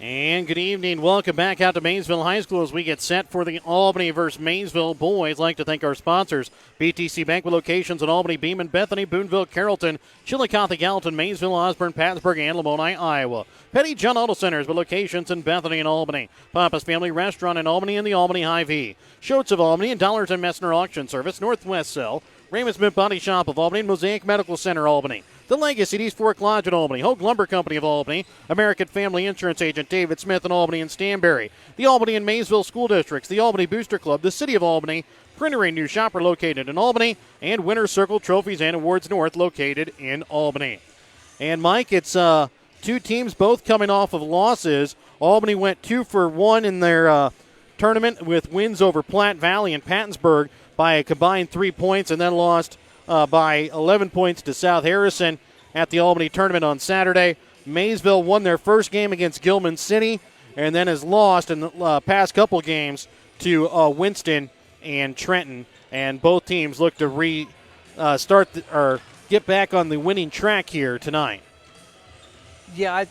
And good evening. Welcome back out to Maysville High School as we get set for the Albany versus Maysville boys. I'd like to thank our sponsors, BTC Bank with locations in Albany, Beeman, Bethany, Boonville, Carrollton, Chillicothe, Gallatin, Maysville, Osborne, Pattonsburg, and Lamoni, Iowa. Petty John Auto Centers with locations in Bethany and Albany. Papa's Family Restaurant in Albany and the Albany Hy-Vee. Schultz of Albany and Dollars and Messner Auction Service, Northwest Cell. Raymond Smith Body Shop of Albany and Mosaic Medical Center, Albany. The Legacy East Fork Lodge in Albany, Hogue Lumber Company of Albany, American Family Insurance Agent David Smith in Albany and Stanberry, the Albany and Maysville School Districts, the Albany Booster Club, the City of Albany, Printer New Shopper located in Albany, and Winner's Circle Trophies and Awards North located in Albany. And Mike, it's two teams both coming off of losses. Albany went 2 for 1 in their tournament with wins over Platte Valley and Pattonsburg by a combined 3 points, and then lost by 11 points to South Harrison at the Albany tournament on Saturday. Maysville won their first game against Gilman City and then has lost in the past couple games to Winston and Trenton. And both teams look to get back on the winning track here tonight. Yeah,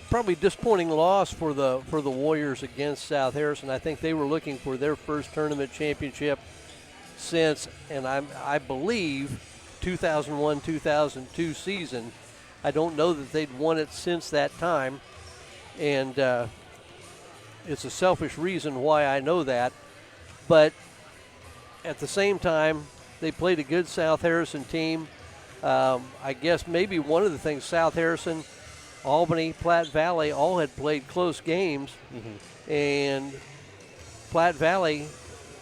probably disappointing loss for the Warriors against South Harrison. I think they were looking for their first tournament championship since, and I believe, 2001-2002 season. I don't know that they'd won it since that time, and it's a selfish reason why I know that. But at the same time, they played a good South Harrison team. I guess maybe one of the things, South Harrison, Albany, Platte Valley all had played close games, and Platte Valley,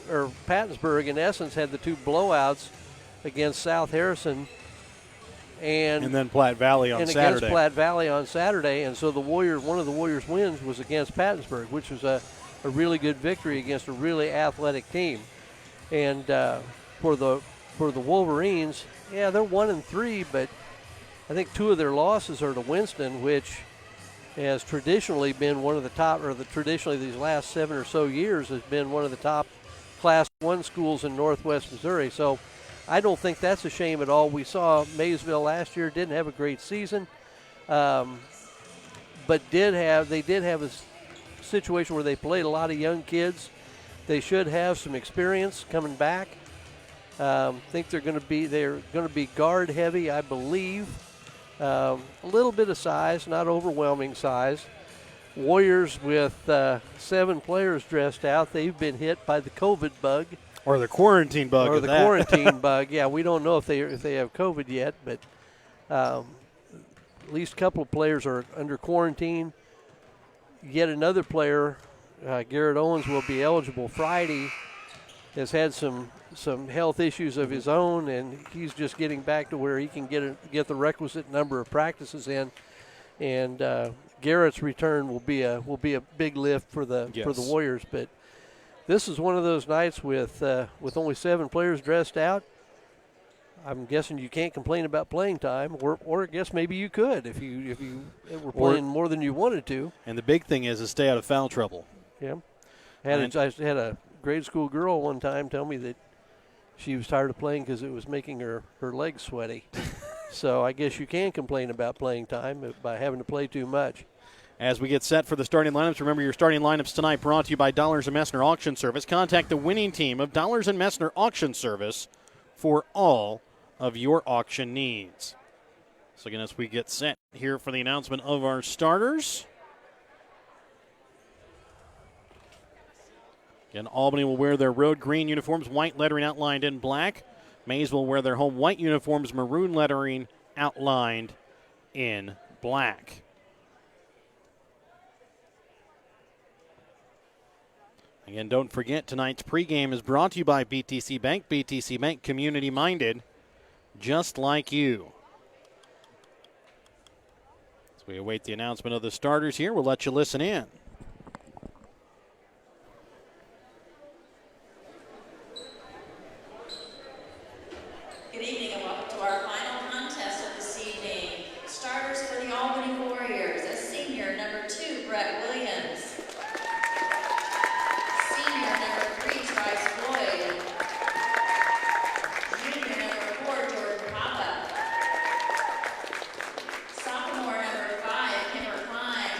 or Pattonsburg, in essence, had the two blowouts against South Harrison and then Platte Valley on Saturday. Against Platte Valley on Saturday, and so one of the Warriors' wins was against Pattonsburg, which was a really good victory against a really athletic team. And for the Wolverines, yeah, they're 1-3, but I think 2 of their losses are to Winston, which has traditionally been one of the top, traditionally these last 7 or so years has been one of the top Class 1 schools in Northwest Missouri. So I don't think that's a shame at all. We saw Maysville last year, didn't have a great season, but they did have a situation where they played a lot of young kids. They should have some experience coming back. Think they're going to be guard heavy, I believe. A little bit of size, not overwhelming size. Warriors with 7 players dressed out. They've been hit by the COVID bug. Or the quarantine bug. Or the quarantine bug. Yeah, we don't know if they have COVID yet, but at least a couple of players are under quarantine. Yet another player, Garrett Owens, will be eligible Friday. Has had some health issues of his own, and he's just getting back to where he can get the requisite number of practices in. And Garrett's return will be a big lift for the Warriors. But this is one of those nights with only 7 players dressed out. I'm guessing you can't complain about playing time, or I guess maybe you could if you were playing more than you wanted to. And the big thing is to stay out of foul trouble. Yeah, I had a grade school girl one time tell me that she was tired of playing because it was making her legs sweaty. So I guess you can complain about playing time by having to play too much. As we get set for the starting lineups, remember your starting lineups tonight brought to you by Dollars and Messner Auction Service. Contact the winning team of Dollars and Messner Auction Service for all of your auction needs. So again, as we get set here for the announcement of our starters. Again, Albany will wear their road green uniforms, white lettering outlined in black. Maysville will wear their home white uniforms, maroon lettering outlined in black. Again, don't forget, tonight's pregame is brought to you by BTC Bank. BTC Bank, community-minded, just like you. As we await the announcement of the starters here, we'll let you listen in. Good evening and welcome to our final contest of this evening. Starters for the Albany Warriors, a senior, number 2, Brett Williams. Senior, number 3, Trice Floyd. Junior, number 4, Jordan Papa. Sophomore, number 5, Kimber Klein.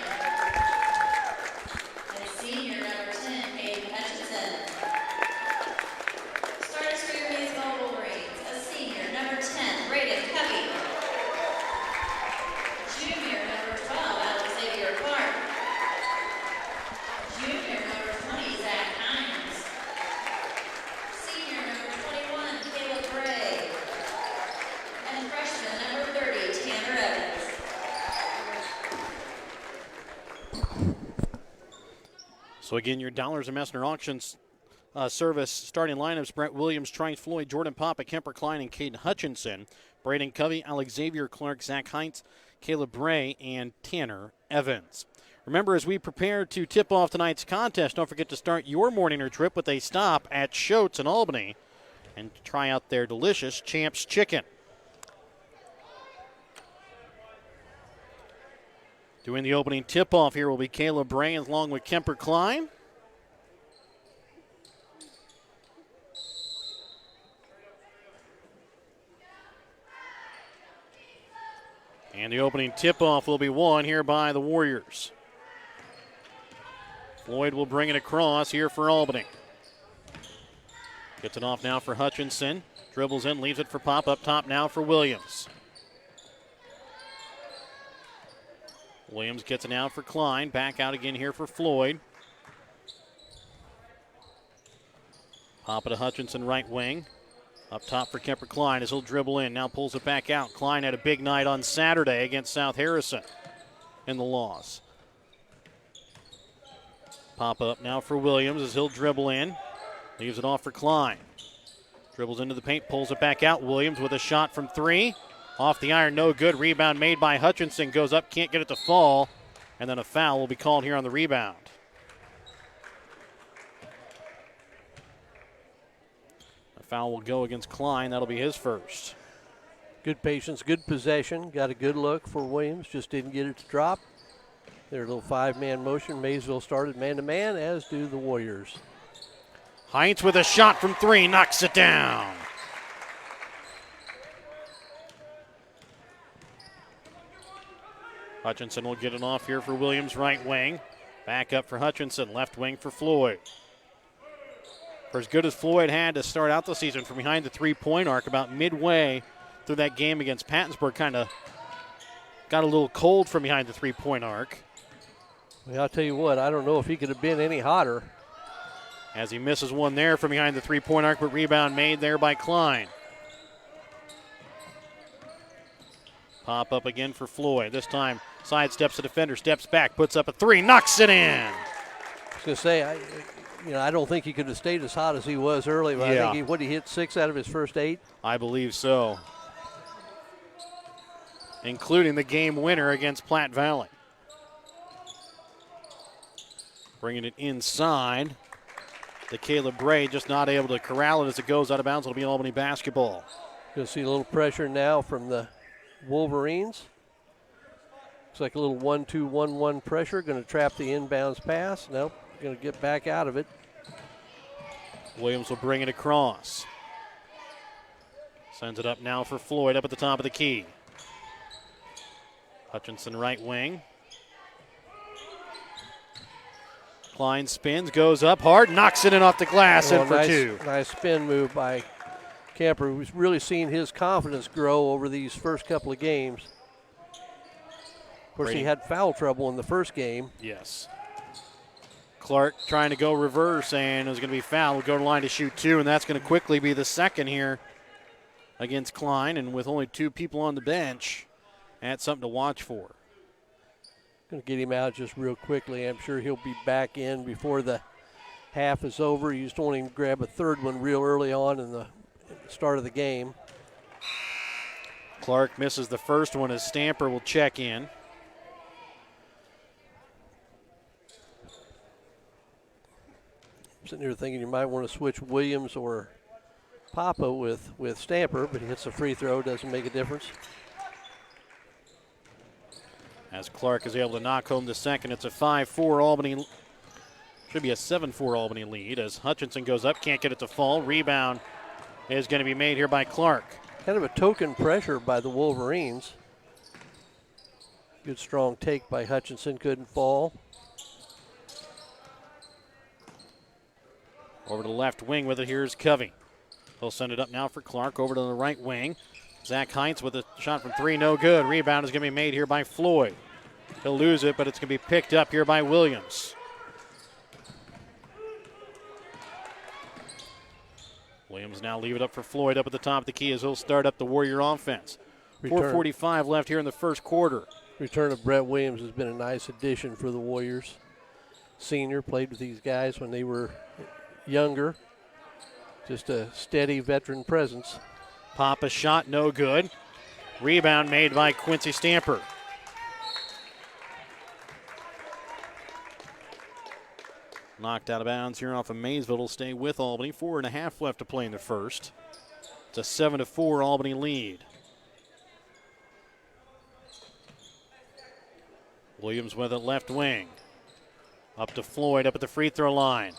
So again, your Dollars and Messner Auctions service starting lineups: Brett Williams, Trice Floyd, Jordan Papa, Kemper Klein, and Caden Hutchinson. Braden Covey, Alexavier Clark, Zach Heinz, Caleb Bray, and Tanner Evans. Remember, as we prepare to tip off tonight's contest, don't forget to start your morning or trip with a stop at Shoats in Albany and try out their delicious Champs Chicken. Doing the opening tip-off here will be Caleb Bray along with Kemper Klein. And the opening tip-off will be won here by the Warriors. Floyd will bring it across here for Albany. Gets it off now for Hutchinson. Dribbles in, leaves it for Pop. Up top now for Williams. Williams gets it out for Klein. Back out again here for Floyd. Pop it to Hutchinson, right wing. Up top for Kemper Klein as he'll dribble in. Now pulls it back out. Klein had a big night on Saturday against South Harrison in the loss. Pop up now for Williams as he'll dribble in. Leaves it off for Klein. Dribbles into the paint, pulls it back out. Williams with a shot from three. Off the iron, no good. Rebound made by Hutchinson. Goes up, can't get it to fall. And then a foul will be called here on the rebound. Foul will go against Klein. That'll be his first. Good patience, good possession. Got a good look for Williams. Just didn't get it to drop. Their little five-man motion. Maysville started man-to-man, as do the Warriors. Heinz with a shot from three. Knocks it down. Hutchinson will get it off here for Williams, right wing. Back up for Hutchinson, left wing for Floyd. For as good as Floyd had to start out the season from behind the three-point arc, about midway through that game against Pattonsburg, kind of got a little cold from behind the three-point arc. Well, I'll tell you what, I don't know if he could have been any hotter. As he misses one there from behind the three-point arc, but rebound made there by Klein. Pop up again for Floyd. This time sidesteps the defender, steps back, puts up a three, knocks it in. I was going to say, I don't think he could have stayed as hot as he was early, but I think he hit 6 out of his first 8? I believe so. Including the game winner against Platte Valley. Bringing it inside to Caleb Bray, just not able to corral it as it goes out of bounds. It'll be Albany basketball. Going to see a little pressure now from the Wolverines. Looks like a little 1-2-1-1 pressure. Going to trap the inbounds pass. Nope. Going to get back out of it. Williams will bring it across. Sends it up now for Floyd up at the top of the key. Hutchinson right wing. Klein spins, goes up hard, knocks it in off the glass, in for two. Nice spin move by Kemper, who's really seen his confidence grow over these first couple of games. Of course, he had foul trouble in the first game. Yes. Clark trying to go reverse, and it was going to be fouled. Will go to the line to shoot two, and that's going to quickly be the second here against Klein. And with only 2 people on the bench, that's something to watch for. Going to get him out just real quickly. I'm sure he'll be back in before the half is over. You just want him to grab a third one real early on in the start of the game. Clark misses the first one as Stamper will check in. Sitting here thinking you might want to switch Williams or Papa with Stamper, but he hits a free throw, doesn't make a difference. As Clark is able to knock home the second, it's a 5-4 Albany. Should be a 7-4 Albany lead as Hutchinson goes up, can't get it to fall. Rebound is going to be made here by Clark. Kind of a token pressure by the Wolverines. Good strong take by Hutchinson, couldn't fall. Over to the left wing with it, here's Covey. He'll send it up now for Clark, over to the right wing. Zach Heinz with a shot from 3, no good. Rebound is going to be made here by Floyd. He'll lose it, but it's going to be picked up here by Williams. Williams now leave it up for Floyd up at the top of the key as he'll start up the Warrior offense. 4:45 left here in the first quarter. Return of Brett Williams has been a nice addition for the Warriors. senior, played with these guys when they were younger. Just a steady veteran presence. Papa shot, no good. Rebound made by Quincy Stamper. Knocked out of bounds here off of Maysville. Will stay with Albany. 4.5 left to play in the first. It's a 7-4 Albany lead. Williams with it left wing. Up to Floyd, up at the free throw line.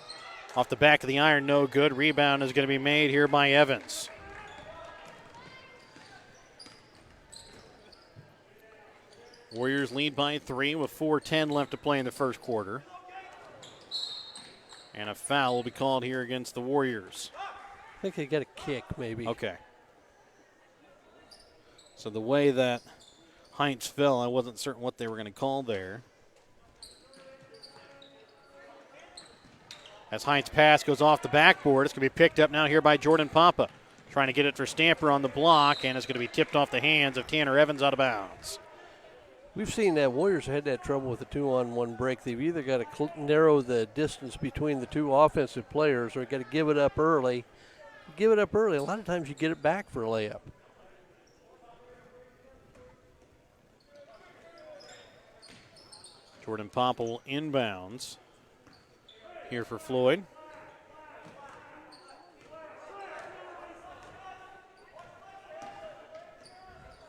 Off the back of the iron, no good. Rebound is going to be made here by Evans. Warriors lead by 3 with 4:10 left to play in the first quarter. And a foul will be called here against the Warriors. I think they got a kick, maybe. Okay. So the way that Heinz fell, I wasn't certain what they were going to call there. As Heinz' pass goes off the backboard, it's going to be picked up now here by Jordan Papa. Trying to get it for Stamper on the block, and it's going to be tipped off the hands of Tanner Evans out of bounds. We've seen that Warriors had that trouble with the 2-on-1 break. They've either got to narrow the distance between the two offensive players or got to give it up early. Give it up early. A lot of times you get it back for a layup. Jordan Papa will inbounds here for Floyd.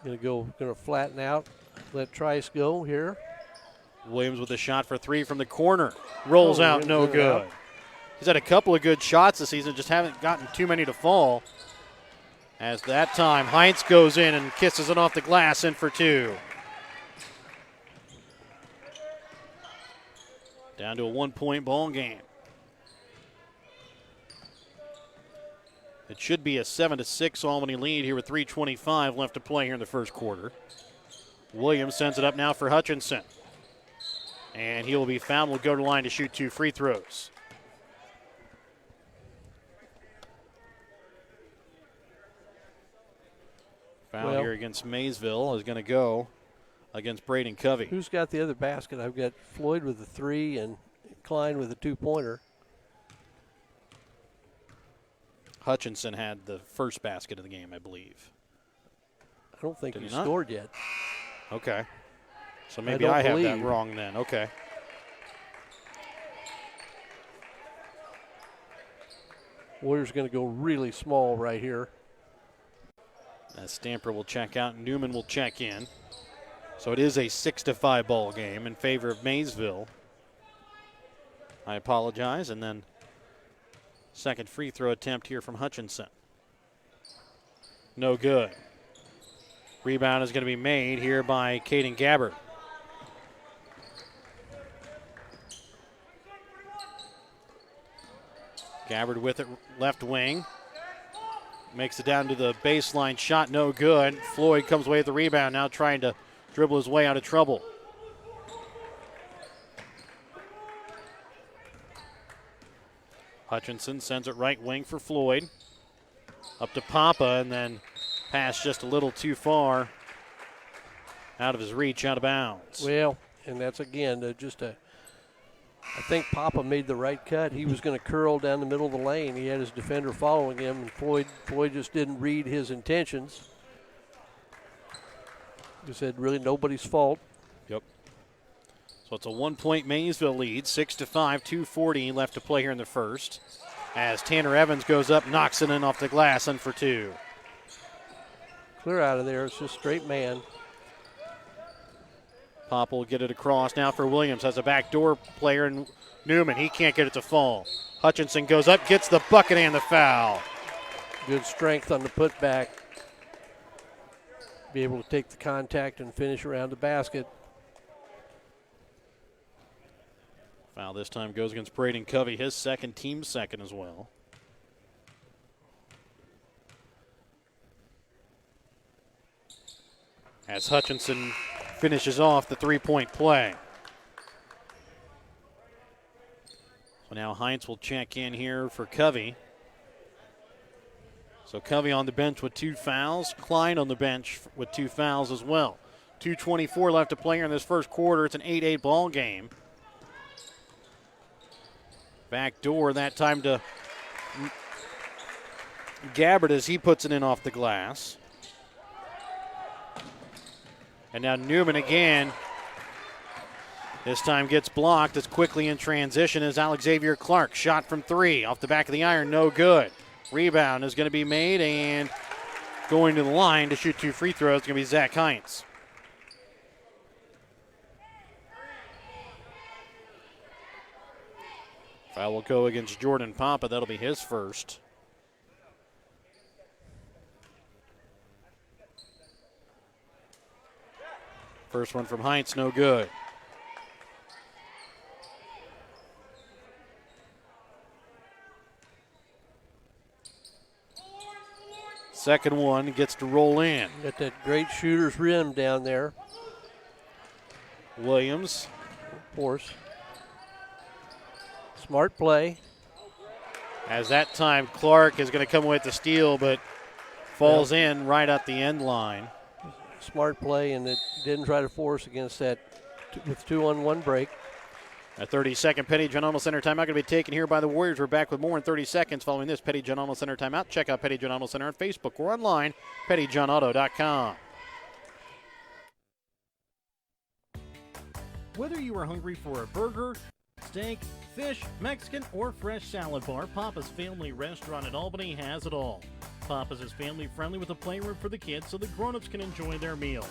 Going to flatten out. Let Trice go here. Williams with a shot for 3 from the corner. Rolls out, no Williams good. out. He's had a couple of good shots this season, just haven't gotten too many to fall. As that time, Heinz goes in and kisses it off the glass, in for 2. Down to a 1-point ball game. It should be a 7-6 Albany lead here with 3:25 left to play here in the first quarter. Williams sends it up now for Hutchinson. And he will be fouled. Will go to the line to shoot 2 free throws. Foul here against Maysville is going to go against Braden Covey. Who's got the other basket? I've got Floyd with the 3 and Klein with a 2-pointer. Hutchinson had the first basket of the game, I believe. I don't think Did he he not? scored yet. Okay. So maybe don't I have that believe. wrong then. Okay. Warriors going to go really small right here. As Stamper will check out, Newman will check in. So it is a 6-5 ball game in favor of Maysville. I apologize. And then second free throw attempt here from Hutchinson. No good. Rebound is going to be made here by Caden Gabbard. Gabbard with it left wing. Makes it down to the baseline shot, no good. Floyd comes away with the rebound, now trying to dribble his way out of trouble. Hutchinson sends it right wing for Floyd. Up to Papa, and then pass just a little too far. Out of his reach, out of bounds. Well, and that's again I think Papa made the right cut. He was going to curl down the middle of the lane. He had his defender following him, and Floyd just didn't read his intentions. He said, really nobody's fault. Yep. So it's a 1-point Maysville lead, 6-5, 2:40 left to play here in the first. As Tanner Evans goes up, knocks it in off the glass, and for 2. Clear out of there. It's just straight man. Pop will get it across now for Williams. Has a backdoor player in Newman. He can't get it to fall. Hutchinson goes up, gets the bucket and the foul. Good strength on the putback. Be able to take the contact and finish around the basket. Foul this time goes against Braden Covey, his second, team second as well. As Hutchinson finishes off the 3-point play. So now Heinz will check in here for Covey. So Covey on the bench with 2 fouls. Klein on the bench with 2 fouls as well. 2:24 left to play here in this first quarter. It's an 8-8 ball game. Back door that time to Gabbard as he puts it in off the glass. And now Newman again. This time gets blocked as quickly in transition as Alexavier Clark. Shot from 3 off the back of the iron, no good. Rebound is going to be made, and going to the line to shoot 2 free throws is going to be Zach Heinz. Foul will go against Jordan Papa. That'll be his first. First one from Heinz, no good. Second one gets to roll in. Got that great shooter's rim down there. Williams. Of course. Smart play. As that time, Clark is going to come away with the steal, but falls in right at the end line. Smart play, and it didn't try to force against that with 2-on-1 break. A 30-second Petty John Arnold Center timeout going to be taken here by the Warriors. We're back with more in 30 seconds following this Petty John Arnold Center timeout. Check out Petty John Arnold Center on Facebook or online, pettyjohnauto.com. Whether you are hungry for a burger, steak, fish, Mexican, or fresh salad bar, Papa's Family Restaurant in Albany has it all. Papa's is family friendly with a playroom for the kids so the grown-ups can enjoy their meal.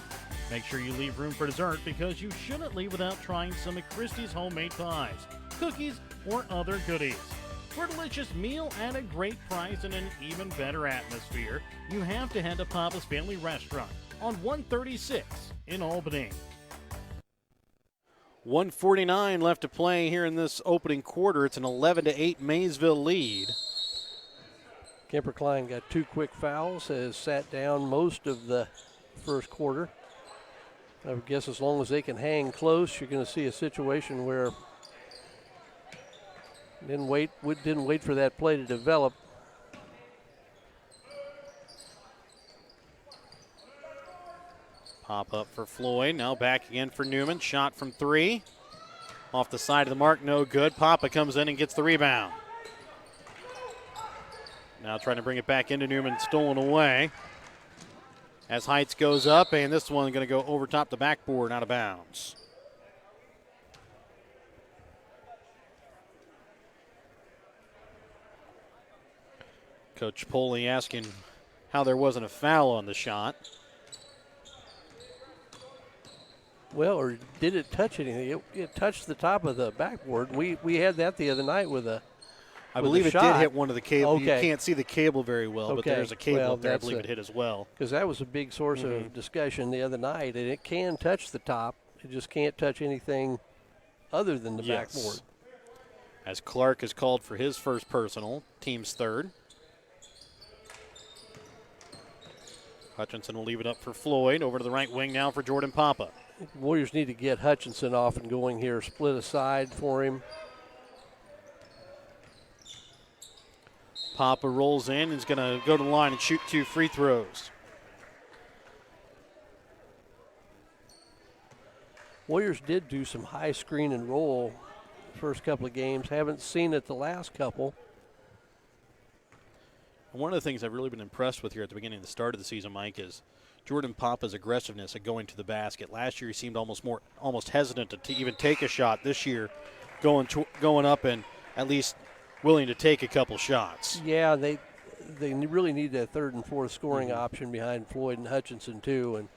Make sure you leave room for dessert because you shouldn't leave without trying some of Christie's homemade pies, cookies, or other goodies. For a delicious meal at a great price and an even better atmosphere, you have to head to Papa's Family Restaurant on 136 in Albany. 1:49 left to play here in this opening quarter. It's an 11-8 Maysville lead. Kemper Klein got 2 quick fouls, has sat down most of the first quarter. I would guess as long as they can hang close, you're going to see a situation where didn't wait for that play to develop. Pop up for Floyd. Now back again for Newman. Shot from 3. Off the side of the mark, no good. Papa comes in and gets the rebound. Now trying to bring it back into Newman, stolen away. As Heights goes up, and this one going to go over top the backboard, out of bounds. Coach Poley asking how there wasn't a foul on the shot. Well, or did it touch anything? It touched the top of the backboard. We had that the other night with a I believe it did hit one of the cables. Okay. You can't see the cable very well, but there's a cable up there I believe it hit as well. Because that was a big source of discussion the other night, and it can touch the top. It just can't touch anything other than the backboard. As Clark is called for his first personal, team's third. Hutchinson will leave it up for Floyd. Over to the right wing now for Jordan Papa. Warriors need to get Hutchinson off and going here. Split aside for him. Papa rolls in. He's going to go to the line and shoot 2 free throws. Warriors did do some high screen and roll first couple of games. Haven't seen it the last couple. One of the things I've really been impressed with here at the beginning of the start of the season, Mike, is Jordan Papa's aggressiveness at going to the basket. Last year he seemed almost hesitant to even take a shot. This year going up and at least willing to take a couple shots. Yeah, they really need that third and fourth scoring option behind Floyd and Hutchinson too, and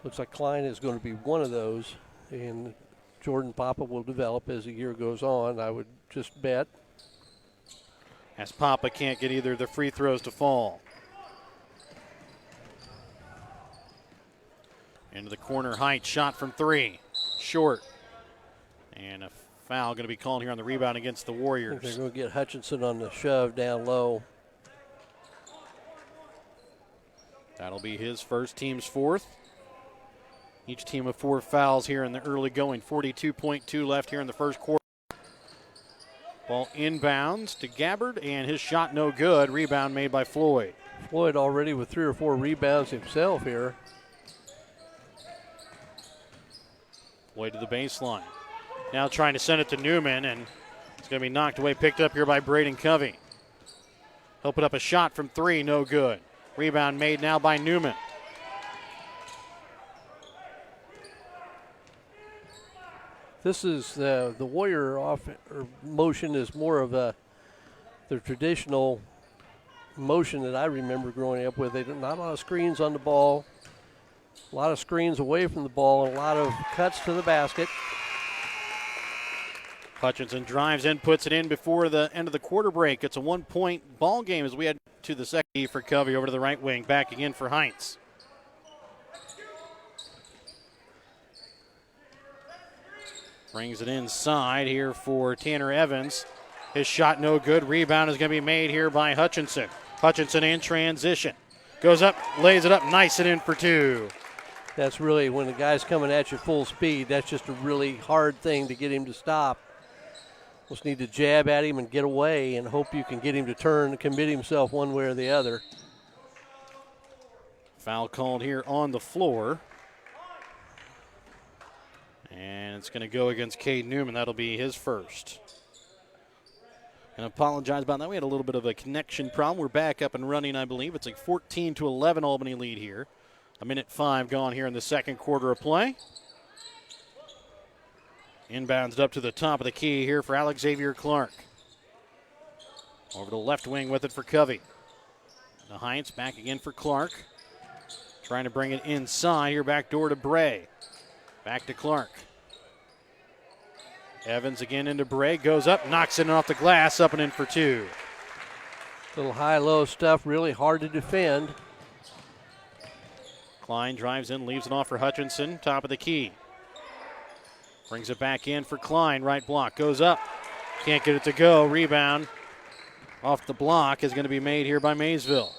looks like Klein is going to be one of those, and Jordan Papa will develop as the year goes on, I would just bet. As Papa can't get either of the free throws to fall. Into the corner, Height shot from 3, short. And a foul going to be called here on the rebound against the Warriors. I think they're going to get Hutchinson on the shove down low. That'll be his first, team's fourth. Each team with 4 fouls here in the early going. 42.2 left here in the first quarter. Ball inbounds to Gabbard, and his shot no good. Rebound made by Floyd. Floyd already with 3 or 4 rebounds himself here. Floyd to the baseline. Now trying to send it to Newman, and it's going to be knocked away, picked up here by Braden Covey. He'll put up a shot from 3, no good. Rebound made now by Newman. This is the Warrior motion is more of the traditional motion that I remember growing up with. They not a lot of screens on the ball, a lot of screens away from the ball, and a lot of cuts to the basket. Hutchinson drives in, puts it in before the end of the quarter break. It's a 1-point ball game as we head to the second for Covey over to the right wing, back again for Heinz. Brings it inside here for Tanner Evans. His shot no good. Rebound is going to be made here by Hutchinson. Hutchinson in transition. Goes up, lays it up, nice and in for 2. That's really, when the guy's coming at you full speed, that's just a really hard thing to get him to stop. Just need to jab at him and get away and hope you can get him to turn and commit himself one way or the other. Foul called here on the floor. And it's going to go against Cade Newman. That'll be his first. And I apologize about that. We had a little bit of a connection problem. We're back up and running, I believe. It's a 14-11 Albany lead here. 1:05 gone here in the second quarter of play. Inbounds up to the top of the key here for Alex Xavier Clark. Over to the left wing with it for Covey. The Heinz back again for Clark. Trying to bring it inside here, back door to Bray. Back to Clark. Evans again into Bray, goes up, knocks it off the glass, up and in for 2. Little high-low stuff, really hard to defend. Klein drives in, leaves it off for Hutchinson, top of the key. Brings it back in for Klein, right block, goes up. Can't get it to go, rebound off the block is going to be made here by Maysville.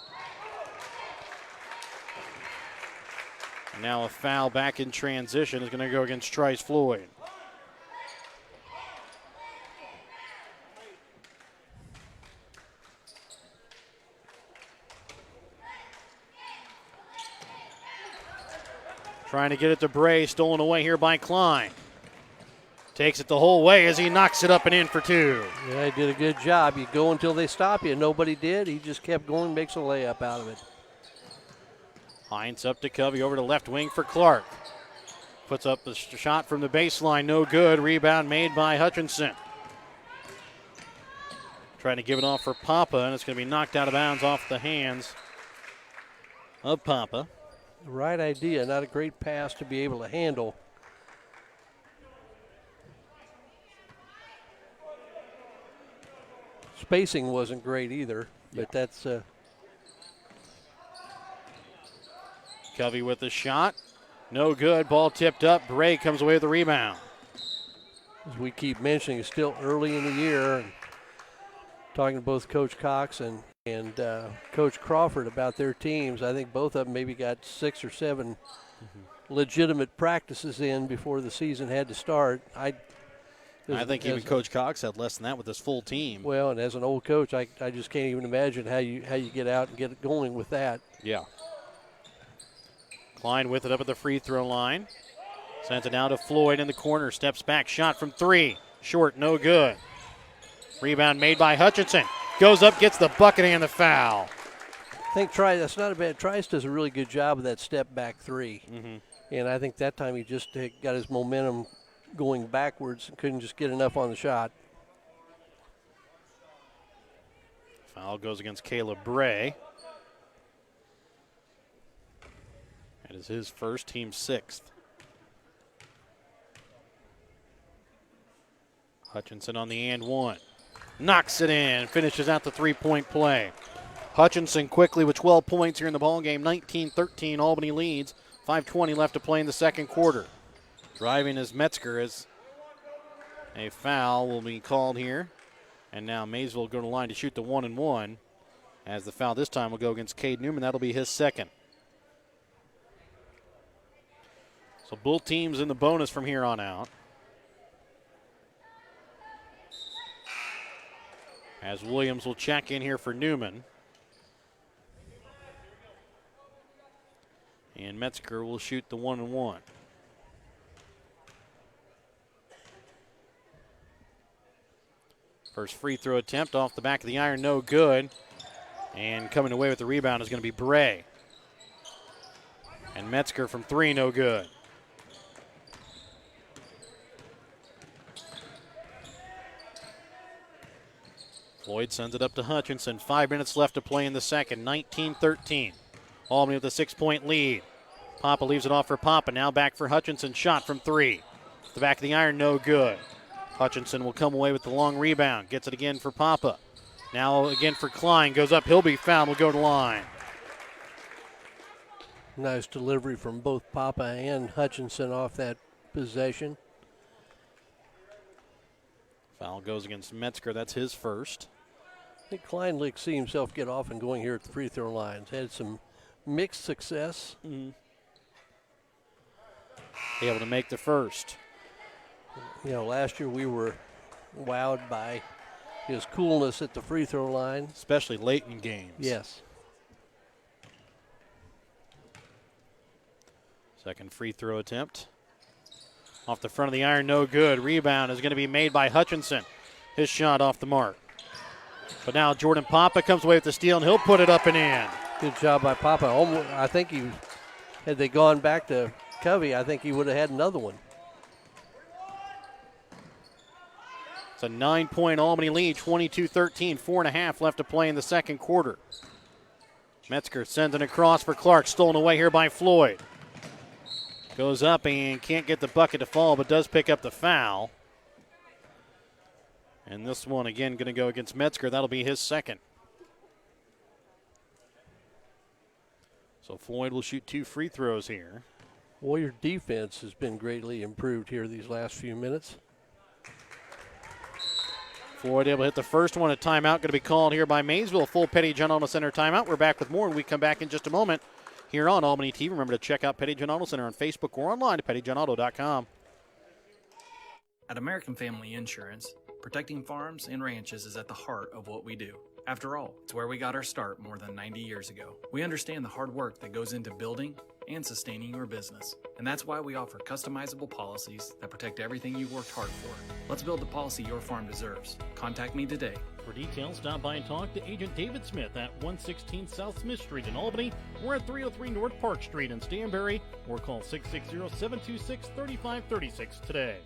And now a foul back in transition is going to go against Trice Floyd. Trying to get it to Bray, stolen away here by Klein. Takes it the whole way as he knocks it up and in for 2. Yeah, he did a good job. You go until they stop you. Nobody did. He just kept going, makes a layup out of it. Heinz up to Covey, over to left wing for Clark. Puts up the shot from the baseline, no good. Rebound made by Hutchinson. Trying to give it off for Papa, and it's going to be knocked out of bounds off the hands of Papa. The right idea, not a great pass to be able to handle. Spacing wasn't great either, but that's... Covey with the shot. No good. Ball tipped up. Bray comes away with the rebound. As we keep mentioning, it's still early in the year. And talking to both Coach Cox and Coach Crawford about their teams, I think both of them maybe got 6 or 7 legitimate practices in before the season had to start. I think even Coach Cox had less than that with his full team. Well, and as an old coach, I just can't even imagine how you get out and get it going with that. Yeah. Klein with it up at the free throw line. Sends it now to Floyd in the corner. Steps back, shot from 3. Short, no good. Rebound made by Hutchinson. Goes up, gets the bucket and the foul. I think Trice, that's not a bad. Trice does a really good job of that step back 3. And I think that time he just got his momentum going backwards and couldn't just get enough on the shot. Foul goes against Caleb Bray. That is his first, team 6th. Hutchinson on the and 1. Knocks it in, finishes out the 3-point play. Hutchinson quickly with 12 points here in the ballgame. 19-13, Albany leads. 5:20 left to play in the second quarter. Driving is Metzger as a foul will be called here. And now Maysville go to the line to shoot the 1-1. As the foul this time will go against Cade Newman. That'll be his second. So both teams in the bonus from here on out. As Williams will check in here for Newman. And Metzger will shoot the 1-1. First free throw attempt off the back of the iron, no good. And coming away with the rebound is going to be Bray. And Metzger from 3, no good. Floyd sends it up to Hutchinson. 5 minutes left to play in the second. 19-13. Albany with a 6-point lead. Papa leaves it off for Papa. Now back for Hutchinson. Shot from 3. The back of the iron, no good. Hutchinson will come away with the long rebound. Gets it again for Papa. Now again for Klein. Goes up. He'll be fouled. Will go to line. Nice delivery from both Papa and Hutchinson off that possession. Foul goes against Metzger. That's his first. I think Kleinlich see himself get off and going here at the free throw lines. Had some mixed success. Able to make the first. You know, last year we were wowed by his coolness at the free throw line. Especially late in games. Yes. Second free throw attempt. Off the front of the iron, no good. Rebound is going to be made by Hutchinson. His shot off the mark. But now Jordan Papa comes away with the steal, and he'll put it up and in. Good job by Papa. I think had they gone back to Covey, I think he would have had another one. It's a 9-point Albany lead, 22-13, 4.5 left to play in the second quarter. Metzger sends it across for Clark, stolen away here by Floyd. Goes up and can't get the bucket to fall, but does pick up the foul. And this one, again, going to go against Metzger. That'll be his second. So Floyd will shoot 2 free throws here. Warrior defense has been greatly improved here these last few minutes. Floyd able to hit the first one. A timeout going to be called here by Maysville. Full Petty John Auto Center timeout. We're back with more when we come back in just a moment here on Albany TV. Remember to check out Petty John Auto Center on Facebook or online at pettyjohnauto.com. At American Family Insurance, protecting farms and ranches is at the heart of what we do. After all, it's where we got our start more than 90 years ago. We understand the hard work that goes into building and sustaining your business, and that's why we offer customizable policies that protect everything you've worked hard for. Let's build the policy your farm deserves. Contact me today. For details, stop by and talk to Agent David Smith at 116 South Smith Street in Albany or at 303 North Park Street in Stanberry, or call 660-726-3536 today.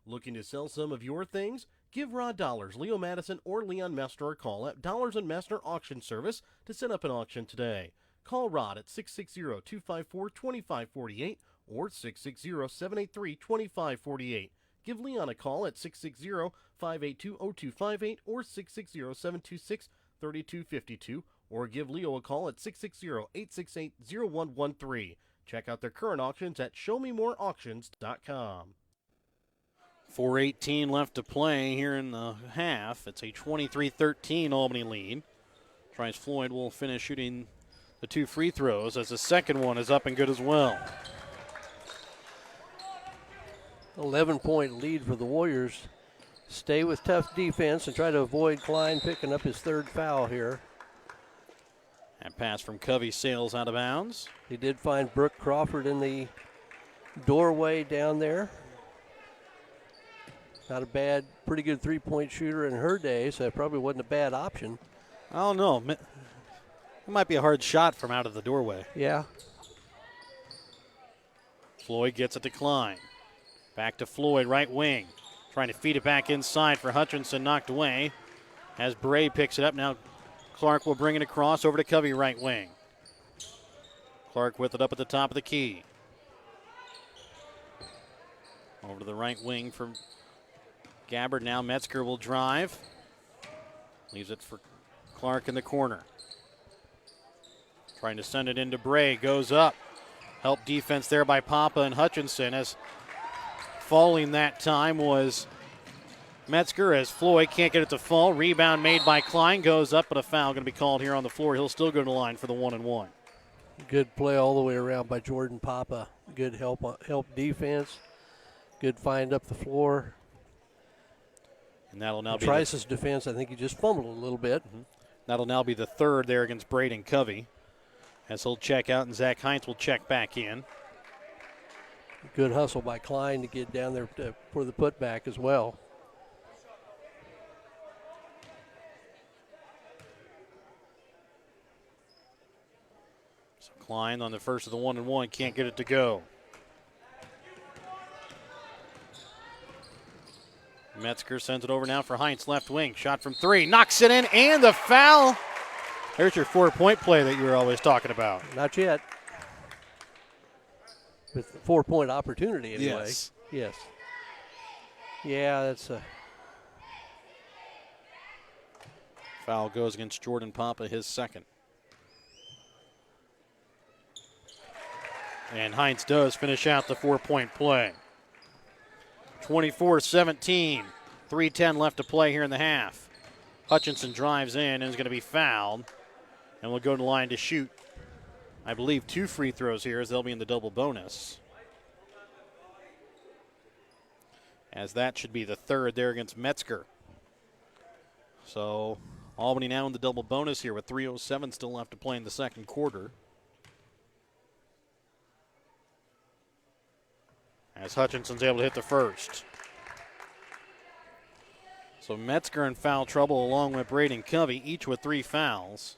Looking to sell some of your things? Give Rod Dollars, Leo Madison, or Leon Mester a call at Dollars and Mester Auction Service to set up an auction today. Call Rod at 660-254-2548 or 660-783-2548. Give Leon a call at 660-582-0258 or 660-726-3252, or give Leo a call at 660-868-0113. Check out their current auctions at showmemoreauctions.com. 4:18 left to play here in the half. It's a 23-13 Albany lead. Tries Floyd will finish shooting the 2 free throws as the second one is up and good as well. 11-point lead for the Warriors. Stay with tough defense and try to avoid Klein picking up his 3rd foul here. That pass from Covey sails out of bounds. He did find Brooke Crawford in the doorway down there. Not a bad, pretty good 3-point shooter in her day, so it probably wasn't a bad option. I don't know. It might be a hard shot from out of the doorway. Yeah. Floyd gets it to Klein. Back to Floyd, right wing. Trying to feed it back inside for Hutchinson, knocked away. As Bray picks it up, now Clark will bring it across over to Covey, right wing. Clark with it up at the top of the key. Over to the right wing for Gabbard. Now Metzger will drive. Leaves it for Clark in the corner. Trying to send it into Bray. Goes up. Help defense there by Papa and Hutchinson, as falling that time was Metzger, as Floyd can't get it to fall. Rebound made by Klein. Goes up, but a foul going to be called here on the floor. He'll still go to the line for the 1-and-1. Good play all the way around by Jordan Papa. Good help defense. Good find up the floor. And that'll now be Trice's defense, I think he just fumbled a little bit. That'll now be the 3rd there against Braden Covey, as he'll check out and Zach Heinz will check back in. Good hustle by Klein to get down there for the putback as well. So Klein on the first of the 1-and-1 can't get it to go. Metzger sends it over now for Heinz, left wing. Shot from 3, knocks it in, and the foul. There's your 4-point play that you were always talking about. Not yet. With the 4-point opportunity anyway. Yes. Yes. Yeah, that's a Foul goes against Jordan Papa, his second. And Heinz does finish out the 4-point play. 24-17, 3:10 left to play here in the half. Hutchinson drives in and is going to be fouled. And will go to the line to shoot, I believe, 2 free throws here as they'll be in the double bonus. As that should be the third there against Metzger. So Albany now in the double bonus here with 3:07 still left to play in the second quarter. As Hutchinson's able to hit the first. So Metzger in foul trouble along with Braden Covey, each with 3 fouls.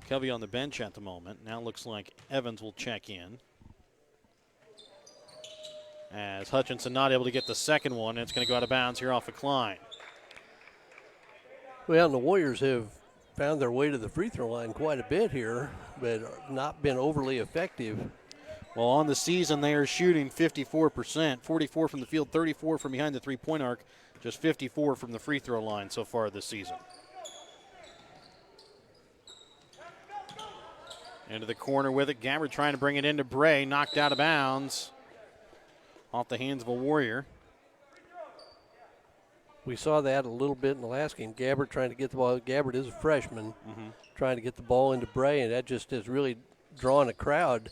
Covey on the bench at the moment. Now looks like Evans will check in. As Hutchinson not able to get the second one, and it's going to go out of bounds here off of Klein. Well, and the Warriors have found their way to the free throw line quite a bit here, but not been overly effective. Well, on the season, they are shooting 54%, 44 from the field, 34 from behind the three-point arc, just 54 from the free throw line so far this season. Into the corner with it. Gabbard trying to bring it into Bray, knocked out of bounds off the hands of a Warrior. We saw that a little bit in the last game. Gabbard trying to get the ball. Gabbard is a freshman, trying to get the ball into Bray, and that just has really drawn a crowd.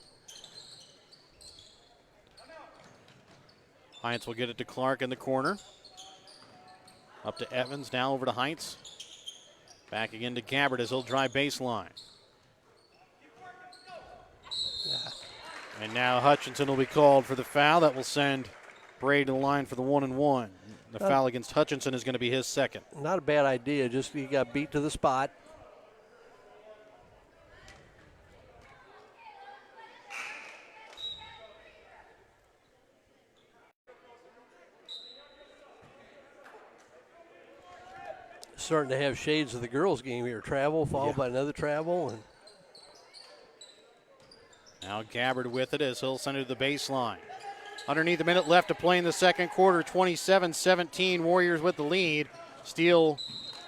Heinz will get it to Clark in the corner. Up to Evans, now over to Heinz. Back again to Gabbard as he'll drive baseline. And now Hutchinson will be called for the foul. That will send Bray to the line for the 1-and-1. The foul against Hutchinson is going to be his second. Not a bad idea, just he got beat to the spot. Starting to have shades of the girls' game here. Travel followed by another travel. And now Gabbard with it as he'll send it to the baseline. Underneath a minute left to play in the second quarter, 27-17, Warriors with the lead. Steal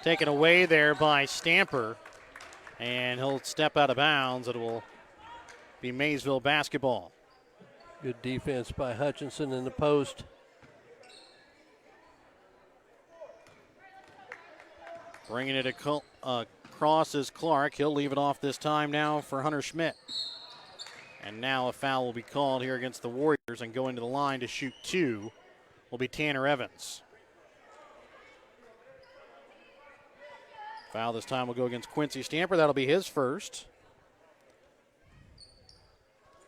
taken away there by Stamper, and he'll step out of bounds. It will be Maysville basketball. good defense by Hutchinson in the post. Bringing it across is Clark. He'll leave it off this time now for Hunter Schmidt. And now a foul will be called here against the Warriors, and going to the line to shoot two will be Tanner Evans. Foul this time will go against Quincy Stamper. That'll be his first.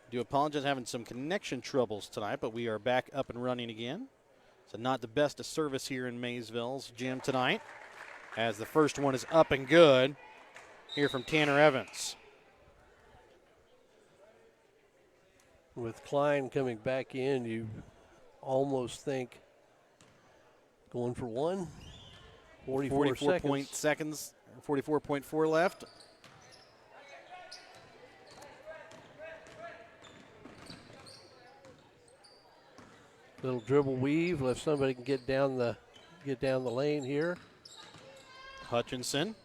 Do apologize, having some connection troubles tonight, but we are back up and running again. So not the best of service here in Maysville's gym tonight, as the first one is up and good here from Tanner Evans. With Klein coming back in, you almost think going for one. 44 seconds. 44.4 left. Little dribble weave, if somebody can get down the lane here. Hutchinson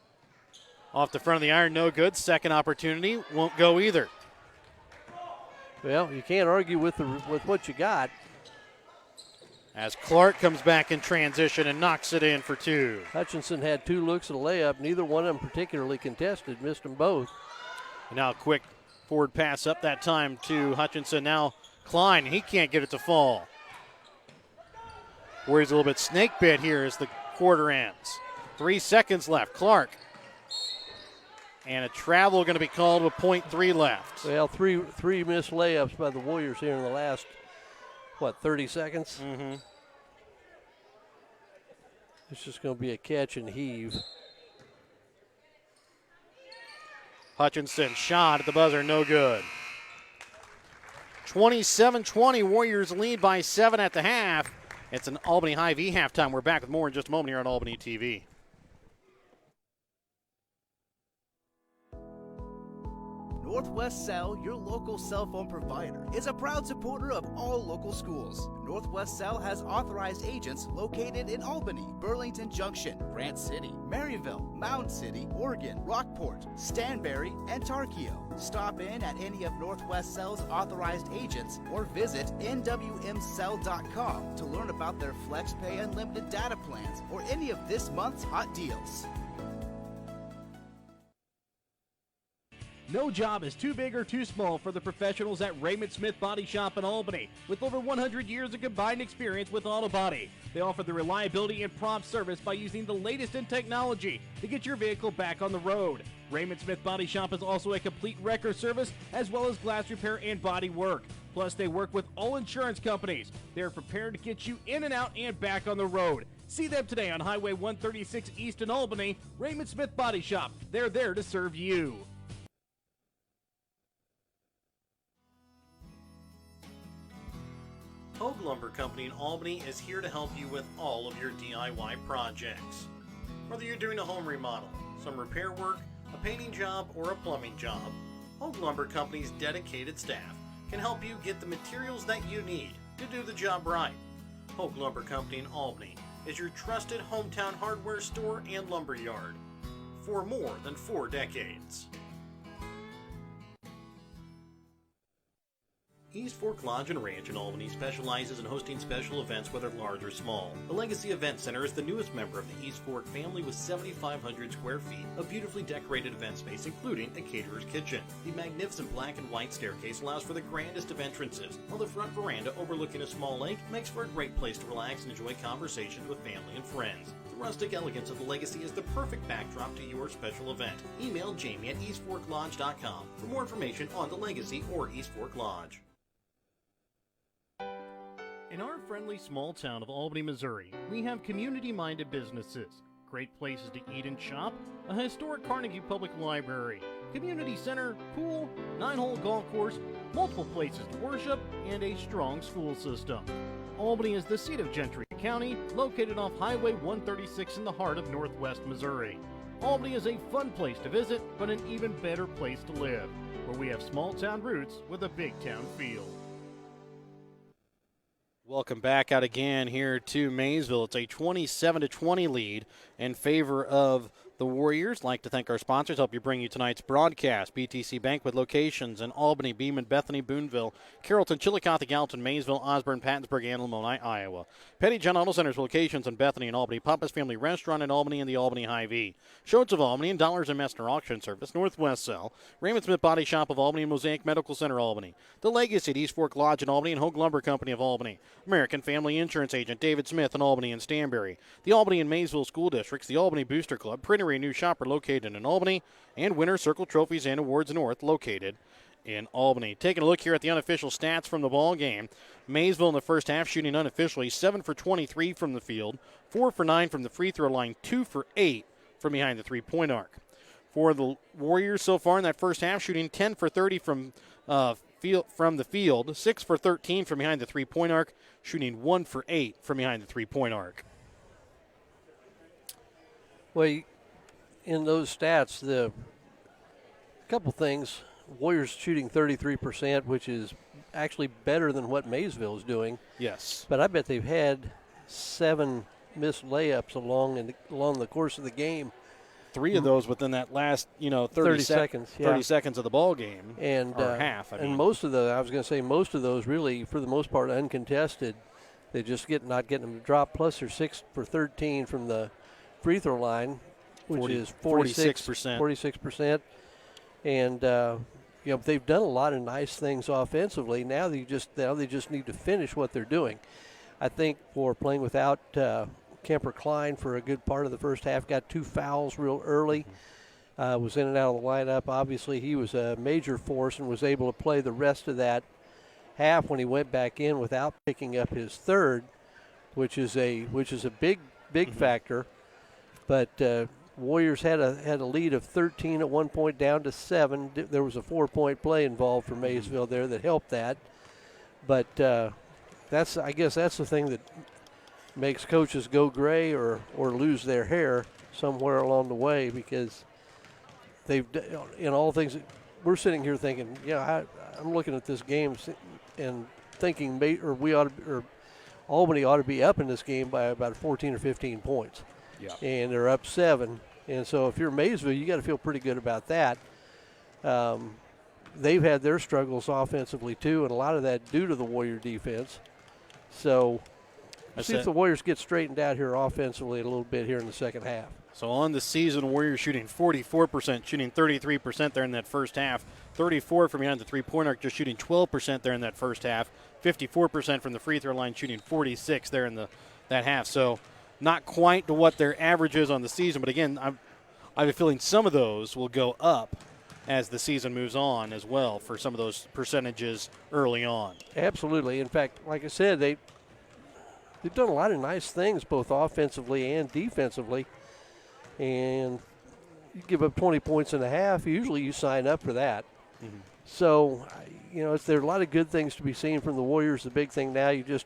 off the front of the iron, no good. Second opportunity won't go either. Well, you can't argue with what you got. As Clark comes back in transition and knocks it in for two. Hutchinson had two looks at a layup. Neither one of them particularly contested. Missed them both. And now a quick forward pass up that time to Hutchinson. Now Klein, he can't get it to fall. Warriors a little bit snake bit here as the quarter ends. 3 seconds left. Clark. And a travel going to be called with .3 left. Well, three missed layups by the Warriors here in the last, 30 seconds? Mm-hmm. It's just going to be a catch and heave. Hutchinson shot at the buzzer, no good. 27-20, Warriors lead by 7 at the half. It's an Albany High-V halftime. We're back with more in just a moment here on Albany TV. Northwest Cell, your local cell phone provider, is a proud supporter of all local schools. Northwest Cell has authorized agents located in Albany, Burlington Junction, Grant City, Maryville, Mound City, Oregon, Rockport, Stanberry, and Tarkio. Stop in at any of Northwest Cell's authorized agents or visit nwmcell.com to learn about their FlexPay unlimited data plans or any of this month's hot deals. No job is too big or too small for the professionals at Raymond Smith Body Shop in Albany. With over 100 years of combined experience with auto body, they offer the reliability and prompt service by using the latest in technology to get your vehicle back on the road. Raymond Smith Body Shop is also a complete wrecker service as well as glass repair and body work. Plus, they work with all insurance companies. They're prepared to get you in and out and back on the road. See them today on Highway 136 East in Albany. Raymond Smith Body Shop. They're there to serve you. Hogue Lumber Company in Albany is here to help you with all of your DIY projects. Whether you're doing a home remodel, some repair work, a painting job, or a plumbing job, Hogue Lumber Company's dedicated staff can help you get the materials that you need to do the job right. Hogue Lumber Company in Albany is your trusted hometown hardware store and lumber yard for more than 4 decades. East Fork Lodge and Ranch in Albany specializes in hosting special events, whether large or small. The Legacy Event Center is the newest member of the East Fork family with 7,500 square feet of beautifully decorated event space, including a caterer's kitchen. The magnificent black and white staircase allows for the grandest of entrances, while the front veranda overlooking a small lake makes for a great place to relax and enjoy conversations with family and friends. The rustic elegance of the Legacy is the perfect backdrop to your special event. Email Jamie at eastforklodge.com for more information on the Legacy or East Fork Lodge. In our friendly small town of Albany, Missouri, we have community-minded businesses, great places to eat and shop, a historic Carnegie Public Library, community center, pool, 9-hole golf course, multiple places to worship, and a strong school system. Albany is the seat of Gentry County, located off Highway 136 in the heart of northwest Missouri. Albany is a fun place to visit, but an even better place to live, where we have small-town roots with a big-town feel. Welcome back out again here to Maysville. It's a 27-20 lead in favor of the Warriors. I'd like to thank our sponsors, help you bring you tonight's broadcast. BTC Bank with locations in Albany, Beeman, Bethany, Boonville, Carrollton, Chillicothe, Gallatin, Maysville, Osborne, Pattonsburg, and Lamoni, Iowa. Petty John Auto Center's locations in Bethany and Albany, Papa's Family Restaurant in Albany, and the Albany High-V. Shoats of Albany and Dollars and Messner Auction Service, Northwest Cell, Raymond Smith Body Shop of Albany, and Mosaic Medical Center, Albany. The Legacy at East Fork Lodge in Albany and Hogue Lumber Company of Albany. American Family Insurance Agent David Smith in Albany and Stanberry. The Albany and Maysville School Districts, the Albany Booster Club, Printery New Shopper located in Albany, and Winter Circle Trophies and Awards North located in Albany. Taking a look here at the unofficial stats from the ball game. Maysville in the first half shooting unofficially 7 for 23 from the field, 4 for 9 from the free throw line, 2 for 8 from behind the three-point arc. For the Warriors so far in that first half, shooting 10 for 30 from the field, 6 for 13 from behind the three-point arc, shooting 1 for 8 from behind the three-point arc. Well, in those stats, the couple things, Warriors shooting 33%, which is actually better than what Maysville is doing. Yes. But I bet they've had 7 missed layups along the course of the game. 3 of those within that last, 30 seconds. Yeah. 30 seconds of the ball game, and or half. And most of those really, for the most part, uncontested. They just not getting them to drop. Plus, they're 6 for 13 from the free throw line, which is 46%. 46%. And they've done a lot of nice things offensively. Now they just need to finish what they're doing. I think for playing without Kemper Klein for a good part of the first half, got 2 fouls real early, was in and out of the lineup. Obviously, he was a major force and was able to play the rest of that half when he went back in without picking up his third, which is a big factor. But Warriors had a lead of 13 at one point, down to 7. There was a 4-point play involved for Maysville there that helped that. But I guess that's the thing that makes coaches go gray or lose their hair somewhere along the way, because they've, in all things, we're sitting here thinking, I'm looking at this game and thinking Albany ought to be up in this game by about 14 or 15 points. Yeah. And they're up 7. And so if you're Maysville, you got to feel pretty good about that. They've had their struggles offensively too, and a lot of that due to the Warrior defense. So see if the Warriors get straightened out here offensively a little bit here in the second half. So on the season, Warriors shooting 44%, shooting 33% there in that first half. 34 from behind the three-point arc, just shooting 12% there in that first half. 54% from the free throw line, shooting 46 there in that half. So not quite to what their average is on the season, but again, I have a feeling some of those will go up as the season moves on as well for some of those percentages early on. Absolutely. In fact, like I said, they've done a lot of nice things both offensively and defensively. And you give up 20 points in a half, usually you sign up for that. Mm-hmm. So, there are a lot of good things to be seen from the Warriors. The big thing now, you just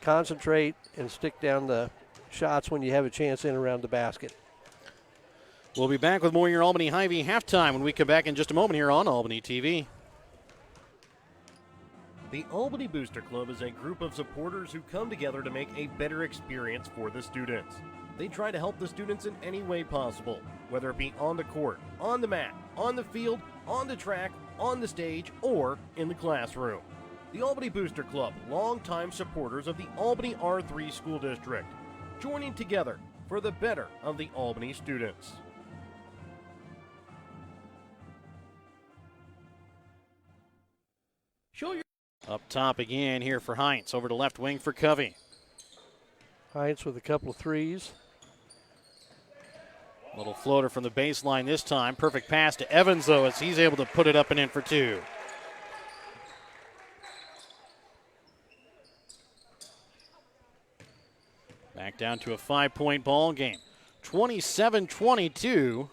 concentrate and stick down the shots when you have a chance in around the basket. We'll be back with more of your Albany Hy-Vee halftime when we come back in just a moment here on Albany TV. The Albany Booster Club is a group of supporters who come together to make a better experience for the students. They try to help the students in any way possible, whether it be on the court, on the mat, on the field, on the track, on the stage, or in the classroom. The Albany Booster Club, longtime supporters of the Albany R3 School District, joining together for the better of the Albany students. Up top again here for Heinz, over to left wing for Covey. Heinz with a couple of threes. Little floater from the baseline this time. Perfect pass to Evans, though, as he's able to put it up and in for 2. Back down to a 5-point ball game. 27-22.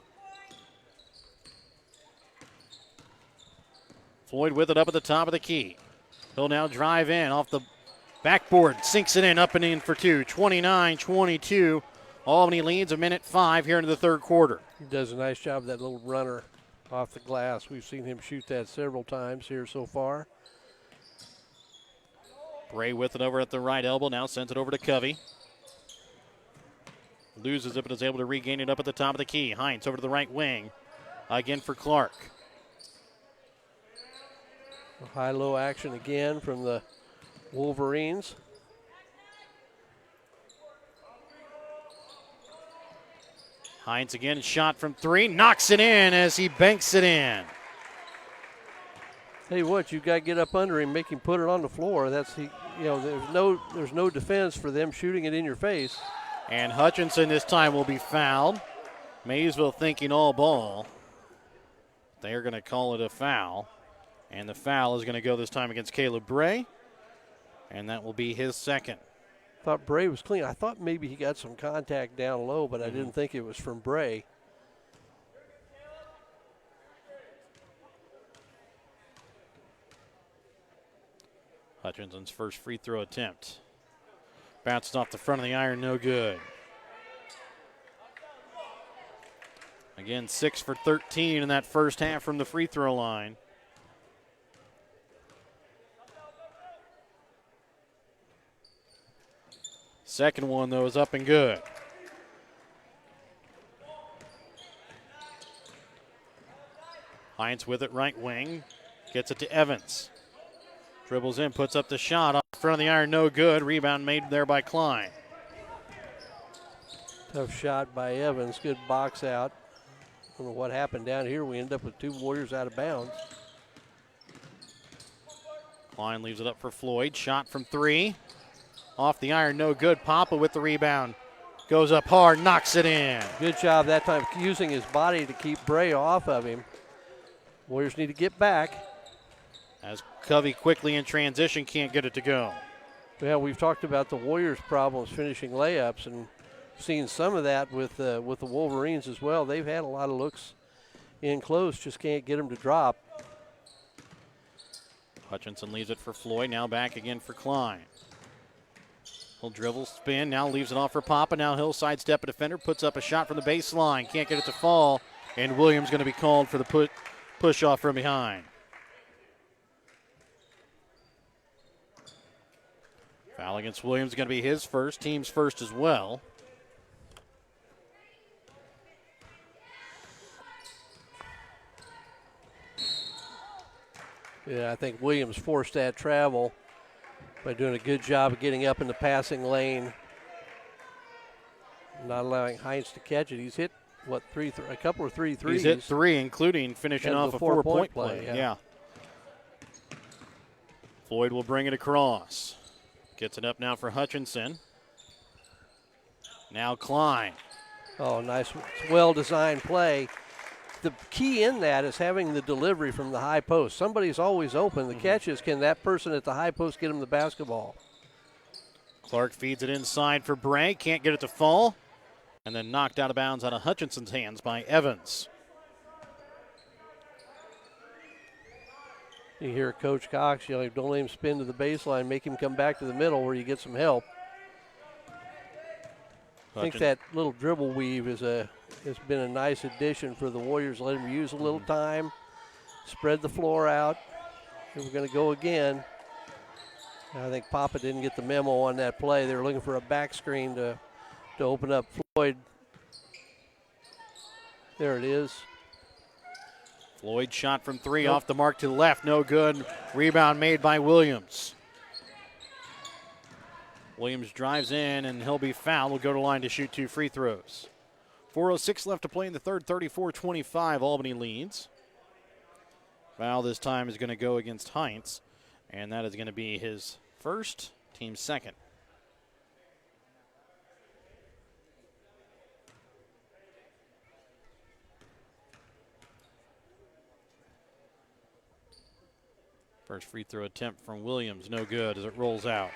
Floyd with it up at the top of the key. He'll now drive in off the backboard, sinks it in, up and in for 2. 29-22. Albany leads a minute 5 here into the third quarter. He does a nice job of that little runner off the glass. We've seen him shoot that several times here so far. Bray with it over at the right elbow, now sends it over to Covey. Loses it, but is able to regain it up at the top of the key. Heinz over to the right wing, again for Clark. High-low action again from the Wolverines. Heinz again, shot from 3, knocks it in as he banks it in. Tell you what, you've got to get up under him, make him put it on the floor. There's no defense for them shooting it in your face. And Hutchinson this time will be fouled. Maysville thinking all ball. They're going to call it a foul. And the foul is going to go this time against Caleb Bray. And that will be his second. Thought Bray was clean. I thought maybe he got some contact down low, but I didn't think it was from Bray. Hutchinson's first free throw attempt. Bounced off the front of the iron, no good. Again, 6 for 13 in that first half from the free throw line. Second one, though, is up and good. Heinz with it right wing. Gets it to Evans. Dribbles in, puts up the shot. Off the front of the iron, no good. Rebound made there by Klein. Tough shot by Evans. Good box out. I don't know what happened down here. We end up with 2 Warriors out of bounds. Klein leaves it up for Floyd. Shot from 3. Off the iron, no good. Papa with the rebound. Goes up hard, knocks it in. Good job that time using his body to keep Bray off of him. Warriors need to get back. As Covey quickly in transition can't get it to go. Well, we've talked about the Warriors' problems finishing layups, and seen some of that with the Wolverines as well. They've had a lot of looks in close, just can't get them to drop. Hutchinson leaves it for Floyd. Now back again for Klein. He'll dribble, spin. Now leaves it off for Papa. Now he'll sidestep a defender. Puts up a shot from the baseline. Can't get it to fall. And Williams going to be called for the push off from behind. Foul against Williams going to be his first. Team's first as well. Yeah, I think Williams forced that travel by doing a good job of getting up in the passing lane, not allowing Heinz to catch it. He's hit, a couple of three threes. He's hit 3, including finishing off a 4-point play. Yeah. Floyd will bring it across. Gets it up now for Hutchinson. Now Klein. Oh, nice, well-designed play. The key in that is having the delivery from the high post. Somebody's always open. The catch is, can that person at the high post get him the basketball? Clark feeds it inside for Bray. Can't get it to fall. And then knocked out of bounds out of Hutchinson's hands by Evans. You hear Coach Cox yelling, don't let him spin to the baseline, make him come back to the middle where you get some help. I think that little dribble weave has been a nice addition for the Warriors. Let him use a little time, spread the floor out. Here we're going to go again. I think Papa didn't get the memo on that play. They were looking for a back screen to open up Floyd. There it is. Floyd shot from 3 off the mark to the left. No good. Rebound made by Williams. Williams drives in, and he'll be fouled. Will go to line to shoot 2 free throws. 4:06 left to play in the third. 34-25. Albany leads. Foul this time is going to go against Heinz, and that is going to be his first, team second. First free throw attempt from Williams, no good as it rolls out.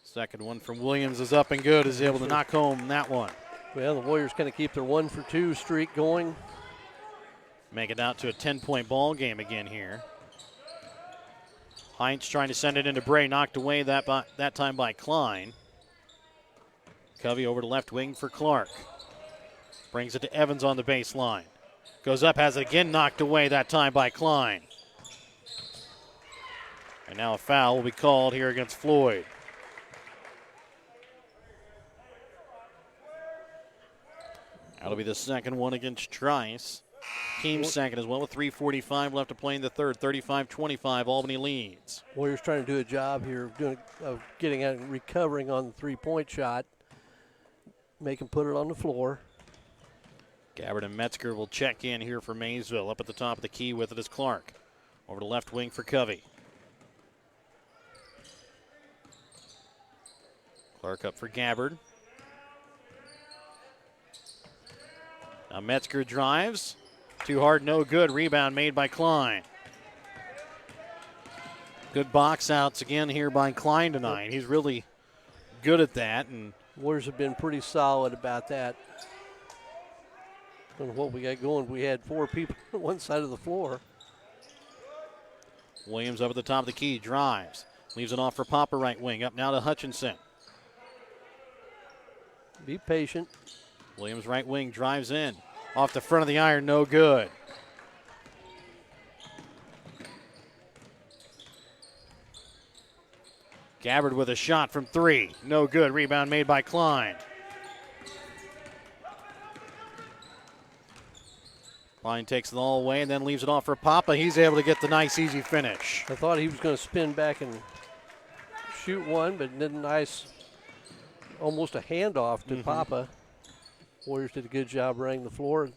Second one from Williams is up and good, is able to knock home that one. Well, the Warriors kind of keep their 1-for-2 streak going. Make it out to a 10-point ball game again here. Heinz trying to send it into Bray, knocked away that time by Klein. Covey over to left wing for Clark. Brings it to Evans on the baseline. Goes up, has it again knocked away that time by Klein. And now a foul will be called here against Floyd. That'll be the second one against Trice. Team second as well with 3:45 left to play in the third. 35-25, Albany leads. Warriors trying to do a job here of getting out and recovering on the three-point shot. Make him put it on the floor. Gabbard and Metzger will check in here for Maysville. Up at the top of the key with it is Clark. Over to left wing for Covey. Clark up for Gabbard. Now Metzger drives. Too hard, no good. Rebound made by Klein. Good box outs again here by Klein tonight. He's really good at that. And Warriors have been pretty solid about that. And what we got going, we had 4 people on one side of the floor. Williams up at the top of the key, drives. Leaves it off for Papa right wing. Up now to Hutchinson. Be patient. Williams right wing drives in. Off the front of the iron, no good. Gabbard with a shot from 3. No good. Rebound made by Klein. Klein takes it all away and then leaves it off for Papa. He's able to get the nice, easy finish. I thought he was going to spin back and shoot one, but did nice, almost a handoff to Papa. Warriors did a good job running the floor.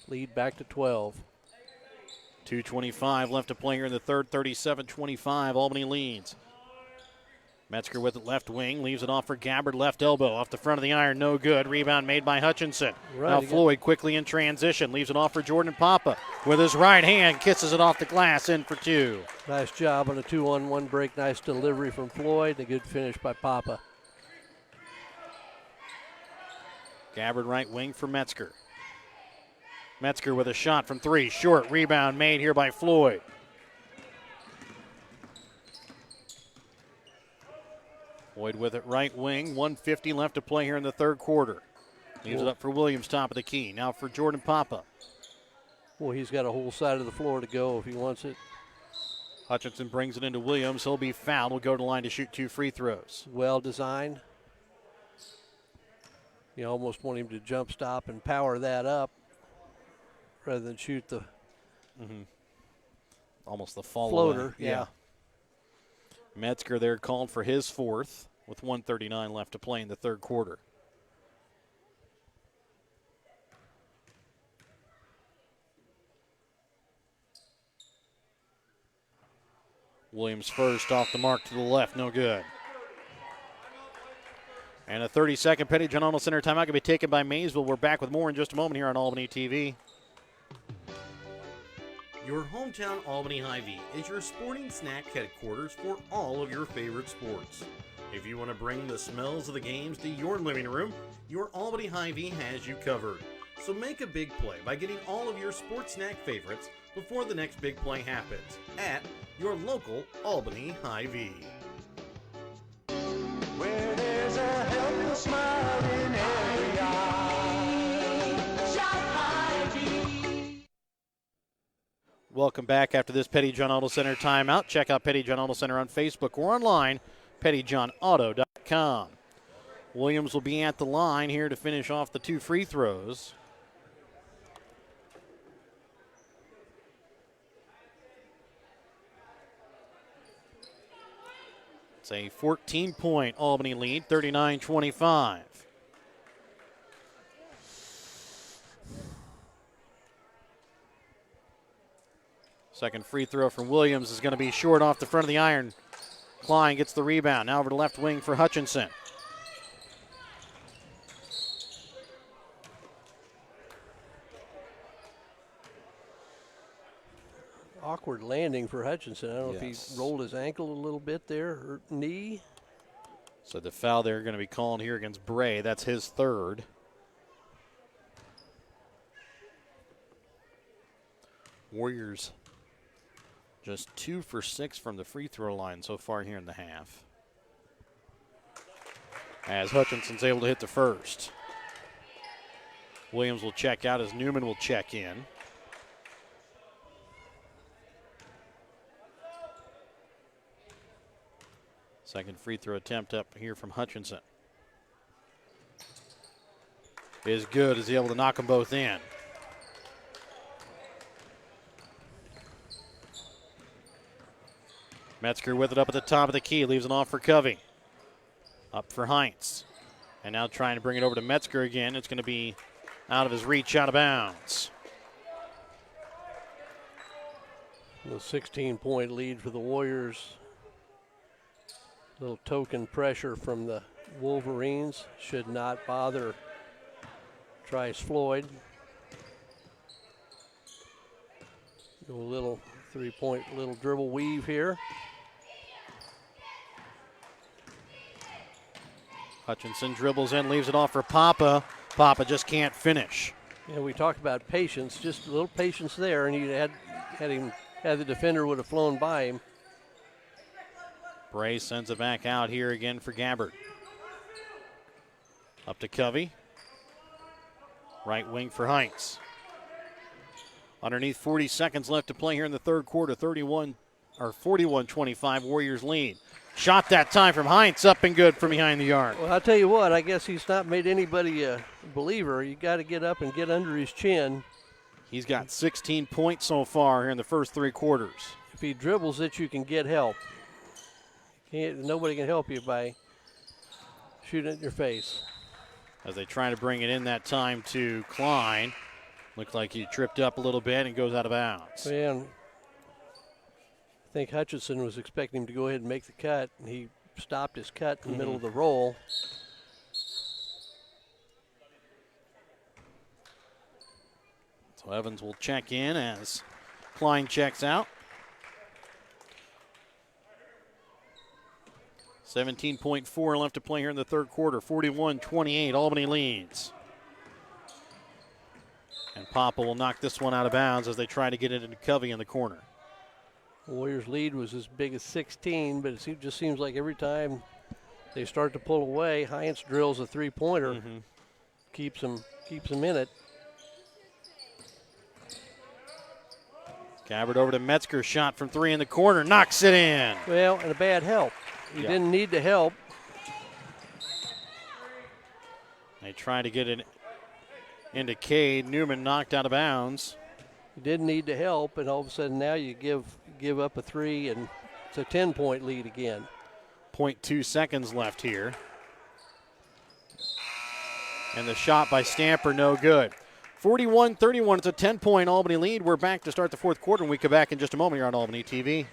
Lead back to 12. 2:25 left to play here in the third. 37-25. Albany leads. Metzger with it left wing, leaves it off for Gabbard, left elbow, off the front of the iron, no good. Rebound made by Hutchinson. Right, now Floyd quickly in transition, leaves it off for Jordan Papa. With his right hand, kisses it off the glass, in for two. Nice job on a 2-on-1 break. Nice delivery from Floyd. A good finish by Papa. Gabbard right wing for Metzger. Metzger with a shot from three, short. Rebound made here by Floyd. Floyd with it right wing, 1:50 left to play here in the third quarter. Leaves it up for Williams, top of the key. Now for Jordan Papa. Well, he's got a whole side of the floor to go if he wants it. Hutchinson brings it into Williams. He'll be fouled. Will go to the line to shoot 2 free throws. Well designed. You almost want him to jump stop and power that up rather than shoot the almost the fall floater. away. Yeah. Metzger there called for his fourth with 1:39 left to play in the third quarter. Williams first off the mark to the left, no good. And a 30-second Petty John Arnold Center timeout going to be taken by Maysville. We're back with more in just a moment here on Albany TV. Your hometown Albany Hy-Vee is your sporting snack headquarters for all of your favorite sports. If you want to bring the smells of the games to your living room, your Albany Hy-Vee has you covered. So make a big play by getting all of your sports snack favorites before the next big play happens at your local Albany Hy-Vee. Where there's a helpful smile in every eye. Shop Hy-Vee. Welcome back after this Petty John Auto Center timeout. Check out Petty John Auto Center on Facebook or online, pettyjohnauto.com. Williams will be at the line here to finish off the 2 free throws. It's a 14-point Albany lead, 39-25. Second free throw from Williams is going to be short off the front of the iron. Klein gets the rebound. Now over to left wing for Hutchinson. Awkward landing for Hutchinson. I don't know if he rolled his ankle a little bit there or knee. So the foul they're going to be calling here against Bray. That's his third. Warriors just 2 for 6 from the free throw line so far here in the half. As Hutchinson's able to hit the first. Williams will check out as Newman will check in. Second free throw attempt up here from Hutchinson. Is good as he's able to knock them both in. Metzger with it up at the top of the key, leaves it off for Covey. Up for Heinz. And now trying to bring it over to Metzger again. It's going to be out of his reach, out of bounds. A 16-point lead for the Warriors. Little token pressure from the Wolverines. Should not bother Trice Floyd. Go a little 3-point little dribble weave here. Hutchinson dribbles in, leaves it off for Papa. Papa just can't finish. Yeah, we talked about patience, just a little patience there, and he had the defender would have flown by him. Bray sends it back out here again for Gabbard. Up to Covey. Right wing for Heinz. Underneath 40 seconds left to play here in the third quarter. 41-25 Warriors lead. Shot that time from Heinz, up and good from behind the arc. Well, I'll tell you what, I guess he's not made anybody a believer. You got to get up and get under his chin. He's got 16 points so far here in the first 3 quarters. If he dribbles it, you can get help. Nobody can help you by shooting it in your face. As they try to bring it in that time to Klein. Looked like he tripped up a little bit and goes out of bounds. Man, I think Hutchinson was expecting him to go ahead and make the cut, and he stopped his cut in the middle of the roll. So Evans will check in as Klein checks out. 17.4 left to play here in the third quarter. 41-28, Albany leads. And Papa will knock this one out of bounds as they try to get it into Covey in the corner. The Warriors' lead was as big as 16, but it just seems like every time they start to pull away, Heinz drills a three-pointer, keeps them in it. Gabbard over to Metzger, shot from three in the corner, knocks it in. Well, and a bad help. He didn't need the help. They try to get it into Cade. Newman knocked out of bounds. You didn't need the help, and all of a sudden now you give up a three, and it's a 10-point lead again. 0.2 seconds left here. And the shot by Stamper, no good. 41-31, it's a 10-point Albany lead. We're back to start the fourth quarter, and we come back in just a moment here on Albany TV.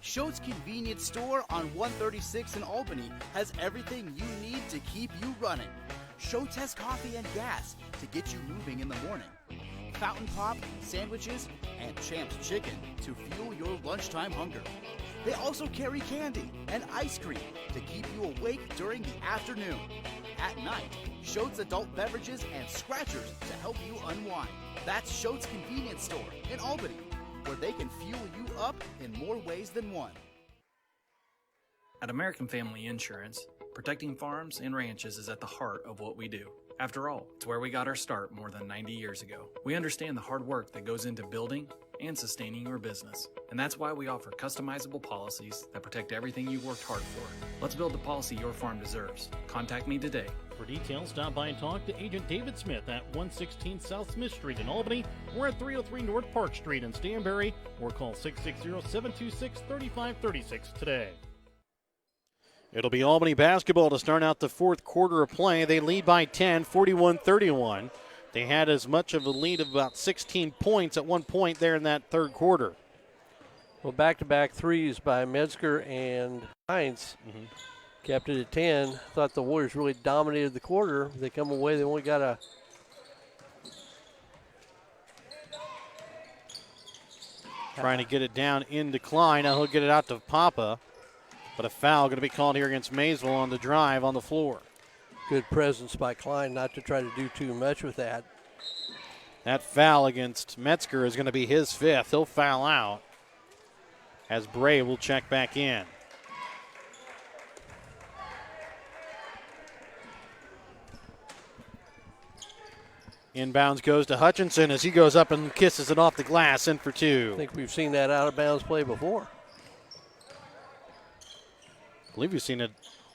Schott's Convenience Store on 136 in Albany has everything you need to keep you running. Schott's has coffee and gas to get you moving in the morning. Fountain Pop, sandwiches, and Champ's Chicken to fuel your lunchtime hunger. They also carry candy and ice cream to keep you awake during the afternoon. At night, Schott's adult beverages and scratchers to help you unwind. That's Schott's Convenience Store in Albany, where they can fuel you up in more ways than one. At American Family Insurance, protecting farms and ranches is at the heart of what we do. After all, it's where we got our start more than 90 years ago. We understand the hard work that goes into building and sustaining your business, and that's why we offer customizable policies that protect everything you've worked hard for. Let's build the policy your farm deserves. Contact me today. For details, stop by and talk to Agent David Smith at 116 South Smith Street in Albany, or at 303 North Park Street in Stanberry, or call 660-726-3536 today. It'll be Albany basketball to start out the fourth quarter of play. They lead by 10, 41-31. They had as much of a lead of about 16 points at one point there in that third quarter. Well, back-to-back threes by Metzger and Heinz kept it at 10. Thought the Warriors really dominated the quarter. They come away, they only got a trying to get it down into Klein. Now he'll get it out to Papa. But a foul going to be called here against Maysville on the drive on the floor. Good presence by Klein not to try to do too much with that. That foul against Metzger is going to be his fifth. He'll foul out as Bray will check back in. Inbounds goes to Hutchinson as he goes up and kisses it off the glass, in for two. I think we've seen that out-of-bounds play before. I believe you've seen it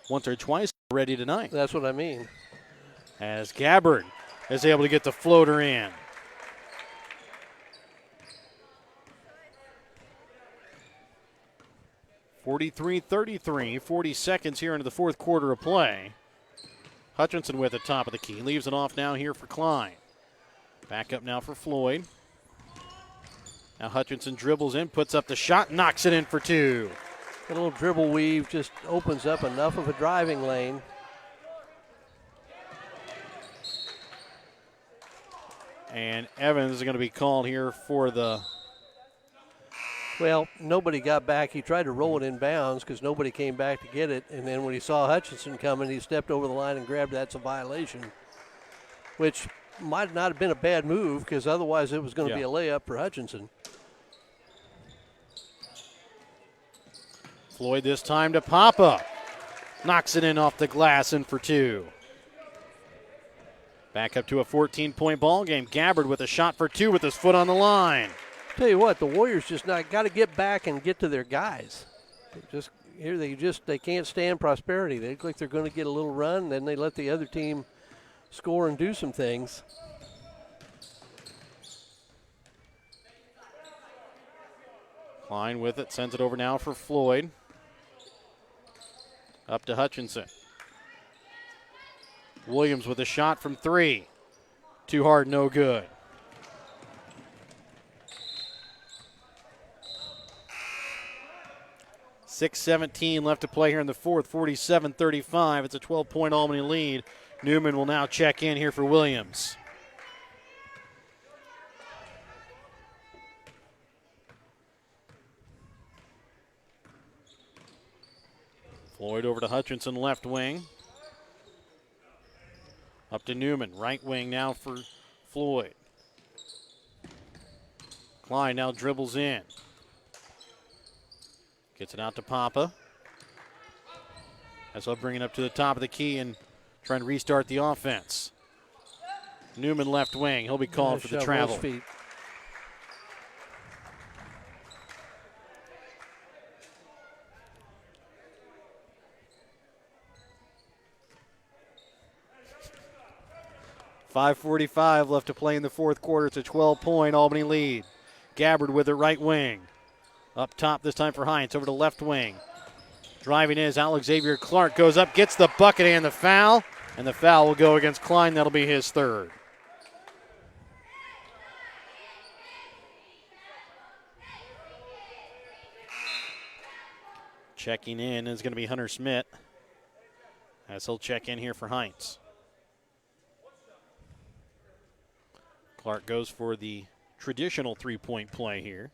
once or twice already tonight. That's what I mean. As Gabbard is able to get the floater in. (43-33), 40 seconds here into the fourth quarter of play. Hutchinson with the top of the key. Leaves it off now here for Klein. Back up now for Floyd. Now Hutchinson dribbles in, puts up the shot, knocks it in for two. A little dribble weave just opens up enough of a driving lane. And Evans is going to be called here for the... Well, nobody got back. He tried to roll it in bounds because nobody came back to get it. And then when he saw Hutchinson coming, he stepped over the line and grabbed. That's a violation, which might not have been a bad move because otherwise it was going to be a layup for Hutchinson. Floyd this time to Papa. Knocks it in off the glass, in for two. Back up to a 14-point ball game. Gabbard with a shot for two with his foot on the line. Tell you what, the Warriors just not got to get back and get to their guys. They can't stand prosperity. They look like they're going to get a little run, then they let the other team score and do some things. Klein with it, sends it over now for Floyd. Up to Hutchinson. Williams with a shot from three. Too hard, no good. 6:17 left to play here in the fourth, 47-35. It's a 12-point Albany lead. Newman will now check in here for Williams. Floyd over to Hutchinson, left wing. Up to Newman, right wing now for Floyd. Klein now dribbles in. Gets it out to Papa. As they'll bring it up to the top of the key and try and restart the offense. Newman left wing. He'll be called for the travel. Feet. .5:45 left to play in the fourth quarter. It's a 12-point Albany lead. Gabbard with it, right wing. Up top this time for Hines, over to left wing. Driving is Xavier Clark, goes up, gets the bucket and the foul will go against Klein. That'll be his third. Checking in is going to be Hunter Smith, as he'll check in here for Hines. Clark goes for the traditional three-point play here.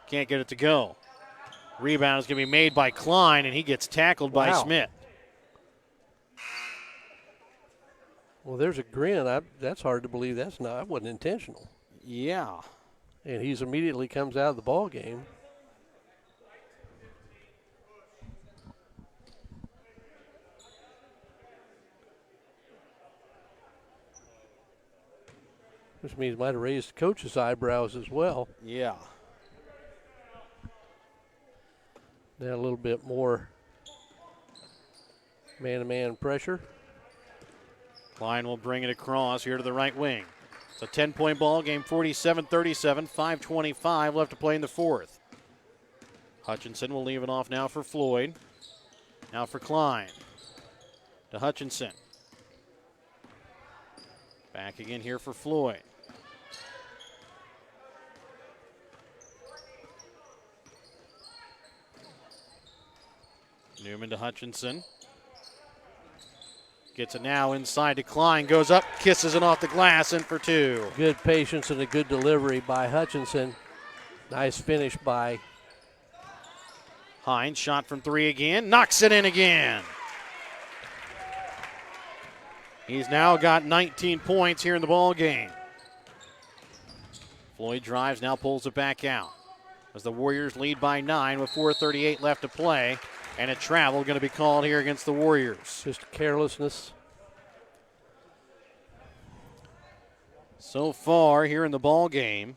Can't get it to go. Rebound is going to be made by Klein, and he gets tackled by Smith. Well, there's a grin. That's hard to believe. That wasn't intentional. Yeah. And he's immediately comes out of the ball game. Which means might have raised the coach's eyebrows as well. Yeah. Now a little bit more man-to-man pressure. Klein will bring it across here to the right wing. It's a 10-point ball game, 47-37, 5:25 left to play in the fourth. Hutchinson will leave it off now for Floyd. Now for Klein. To Hutchinson. Back again here for Floyd. Newman to Hutchinson. Gets it now inside to Klein. Goes up, kisses it off the glass, in for two. Good patience and a good delivery by Hutchinson. Nice finish by Hines. Shot from three again. Knocks it in again. He's now got 19 points here in the ball game. Floyd drives, now pulls it back out. As the Warriors lead by 9 with 4:38 left to play. And a travel going to be called here against the Warriors. Just carelessness. So far here in the ball game,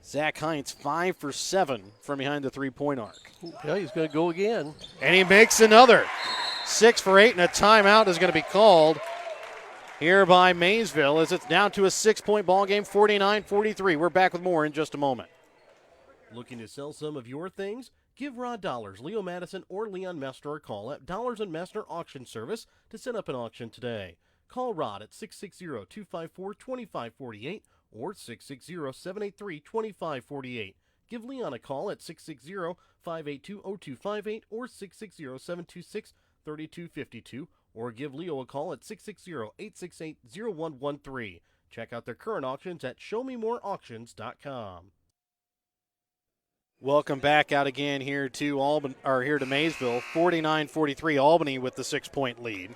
Zach Hines 5 for 7 from behind the three-point arc. Yeah, he's going to go again. And he makes another. 6 for 8, and a timeout is going to be called here by Maysville as it's down to a 6-point ball game, 49-43. We're back with more in just a moment. Looking to sell some of your things? Give Rod Dollars, Leo Madison, or Leon Mester a call at Dollars and Mester Auction Service to set up an auction today. Call Rod at 660-254-2548 or 660-783-2548. Give Leon a call at 660-582-0258 or 660-726-3252 or give Leo a call at 660-868-0113. Check out their current auctions at showmemoreauctions.com. Welcome back out again here to Albany, or here to Maysville. 49-43, Albany with the 6-point lead.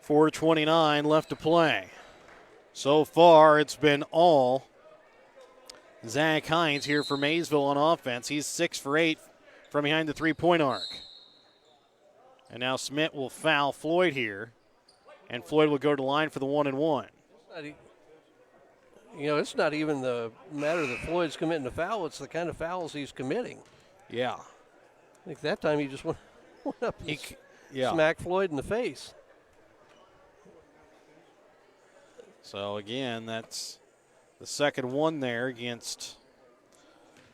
4:29 left to play. So far, it's been all Zach Hines here for Maysville on offense. He's 6 for 8 from behind the three-point arc. And now Smith will foul Floyd here, and Floyd will go to the line for the 1-and-1. You know, it's not even the matter that Floyd's committing a foul. It's the kind of fouls he's committing. Yeah. I think that time he just went up and Yeah. smacked Floyd in the face. So, again, that's the second one there against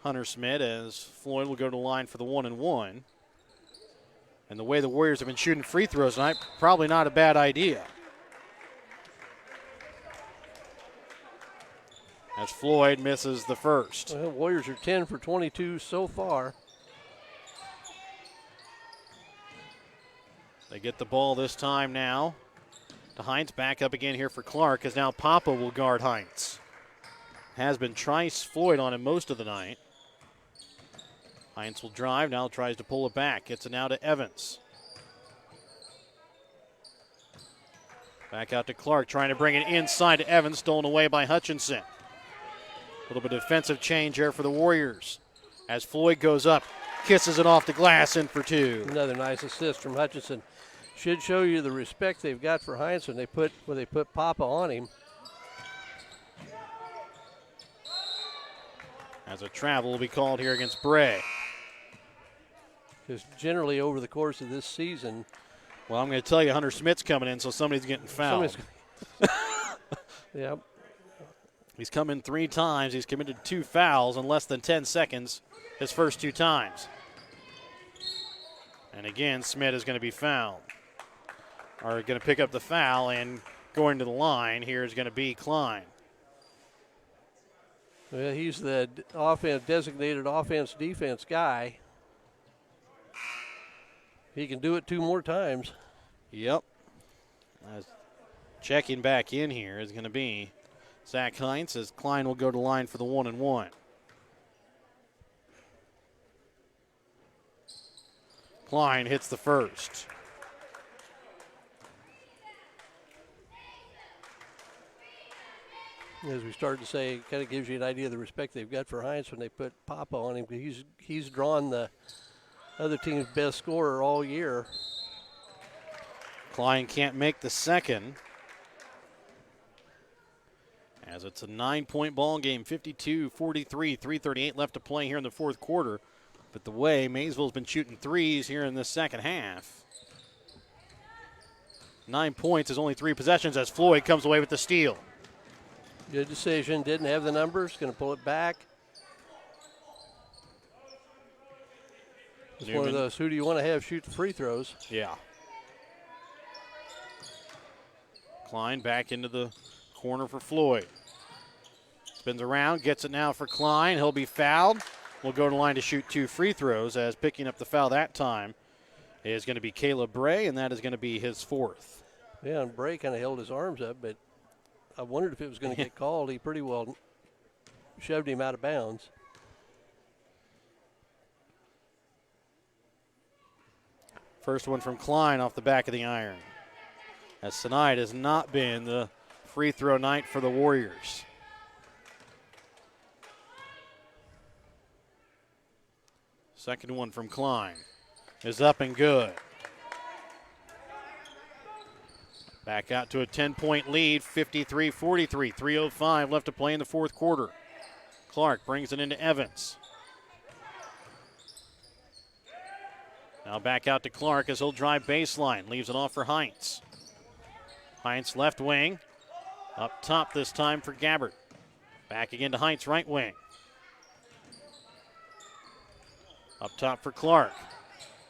Hunter Smith as Floyd will go to the line for the 1-and-1. And the way the Warriors have been shooting free throws tonight, probably not a bad idea. as Floyd misses the first. Well, Warriors are 10 for 22 so far. They get the ball this time now to Hines. Back up again here for Clark, as now Papa will guard Hines. Has been Trice Floyd on him most of the night. Hines will drive, now tries to pull it back. Gets it now to Evans. Back out to Clark, trying to bring it inside to Evans, stolen away by Hutchinson. A little bit of defensive change here for the Warriors. As Floyd goes up, kisses it off the glass, in for two. Another nice assist from Hutchinson. Should show you the respect they've got for Hines when they put Papa on him. As a travel will be called here against Bray. Because generally over the course of this season, Well, I'm going to tell you, Hunter Smith's coming in, so somebody's getting fouled. Yep. He's come in 3 times. He's committed 2 fouls in less than 10 seconds his first 2 times. And again, Smith is going to be fouled. Or going to pick up the foul, and going to the line here is going to be Klein. Well, he's the designated offense-defense guy. He can do it 2 more times. Yep. Checking back in here is going to be Zach Hines, as Klein will go to the line for the 1-and-1. Klein hits the first. As we started to say, it kind of gives you an idea of the respect they've got for Hines when they put Papa on him. He's drawn the other team's best scorer all year. Klein can't make the second, as it's a 9-point ball game, 52-43, 3:38 left to play here in the fourth quarter. But the way Maysville's been shooting threes here in the second half, 9 points is only 3 possessions, as Floyd comes away with the steal. Good decision. Didn't have the numbers. Going to pull it back. It's one of those, who do you want to have shoot the free throws? Yeah. Klein back into the corner for Floyd. Spins around, gets it now for Klein. He'll be fouled. Will go to the line to shoot 2 free throws, as picking up the foul that time is going to be Caleb Bray, and that is going to be his 4th. Yeah, and Bray kind of held his arms up, but I wondered if it was going to get called. He pretty well shoved him out of bounds. First one from Klein off the back of the iron, as tonight has not been the free throw night for the Warriors. Second one from Klein is up and good. Back out to a 10-point lead, 53-43, 3:05 left to play in the fourth quarter. Clark brings it into Evans. Now back out to Clark as he'll drive baseline. Leaves it off for Hines. Hines left wing. Up top this time for Gabbard. Back again to Hines right wing. Up top for Clark.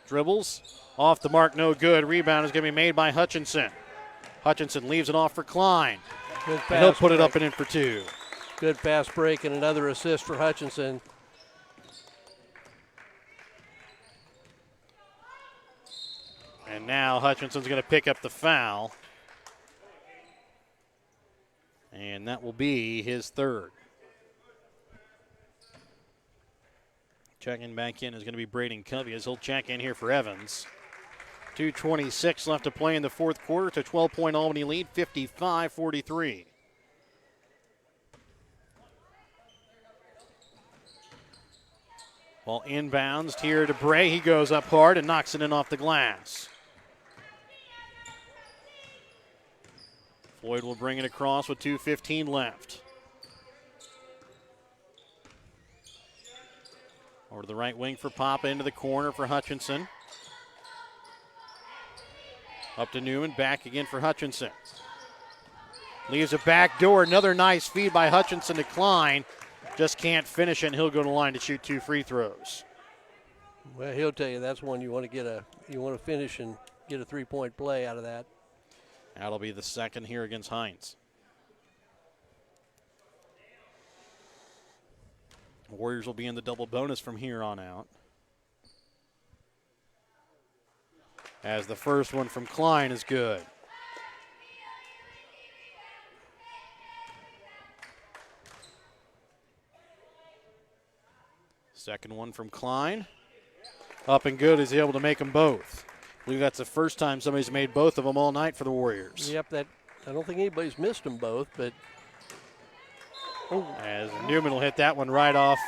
Dribbles. Off the mark, no good. Rebound is going to be made by Hutchinson. Hutchinson leaves it off for Klein. Good And he'll fast put it break. up and in for 2. Good fast break and another assist for Hutchinson. And now Hutchinson's going to pick up the foul. And that will be his 3rd. Checking back in is going to be Braden Covey, as he'll check in here for Evans. 2:26 left to play in the fourth quarter. To 12-point Albany lead, 55-43. Ball inbounds here to Bray. He goes up hard and knocks it in off the glass. Floyd will bring it across with 2:15 left. Over to the right wing for Papa, into the corner for Hutchinson. Up to Newman, back again for Hutchinson. Leaves a back door, another nice feed by Hutchinson to Klein. Just can't finish it, and he'll go to the line to shoot 2 free throws. Well, he'll tell you that's one you want to finish and get a 3-point play out of that. That'll be the second here against Hines. Warriors will be in the double bonus from here on out. As the first one from Klein is good. Second one from Klein. Up and good. Is able to make them both. I believe that's the first time somebody's made both of them all night for the Warriors. Yep, I don't think anybody's missed them both, but. As Newman will hit that one right off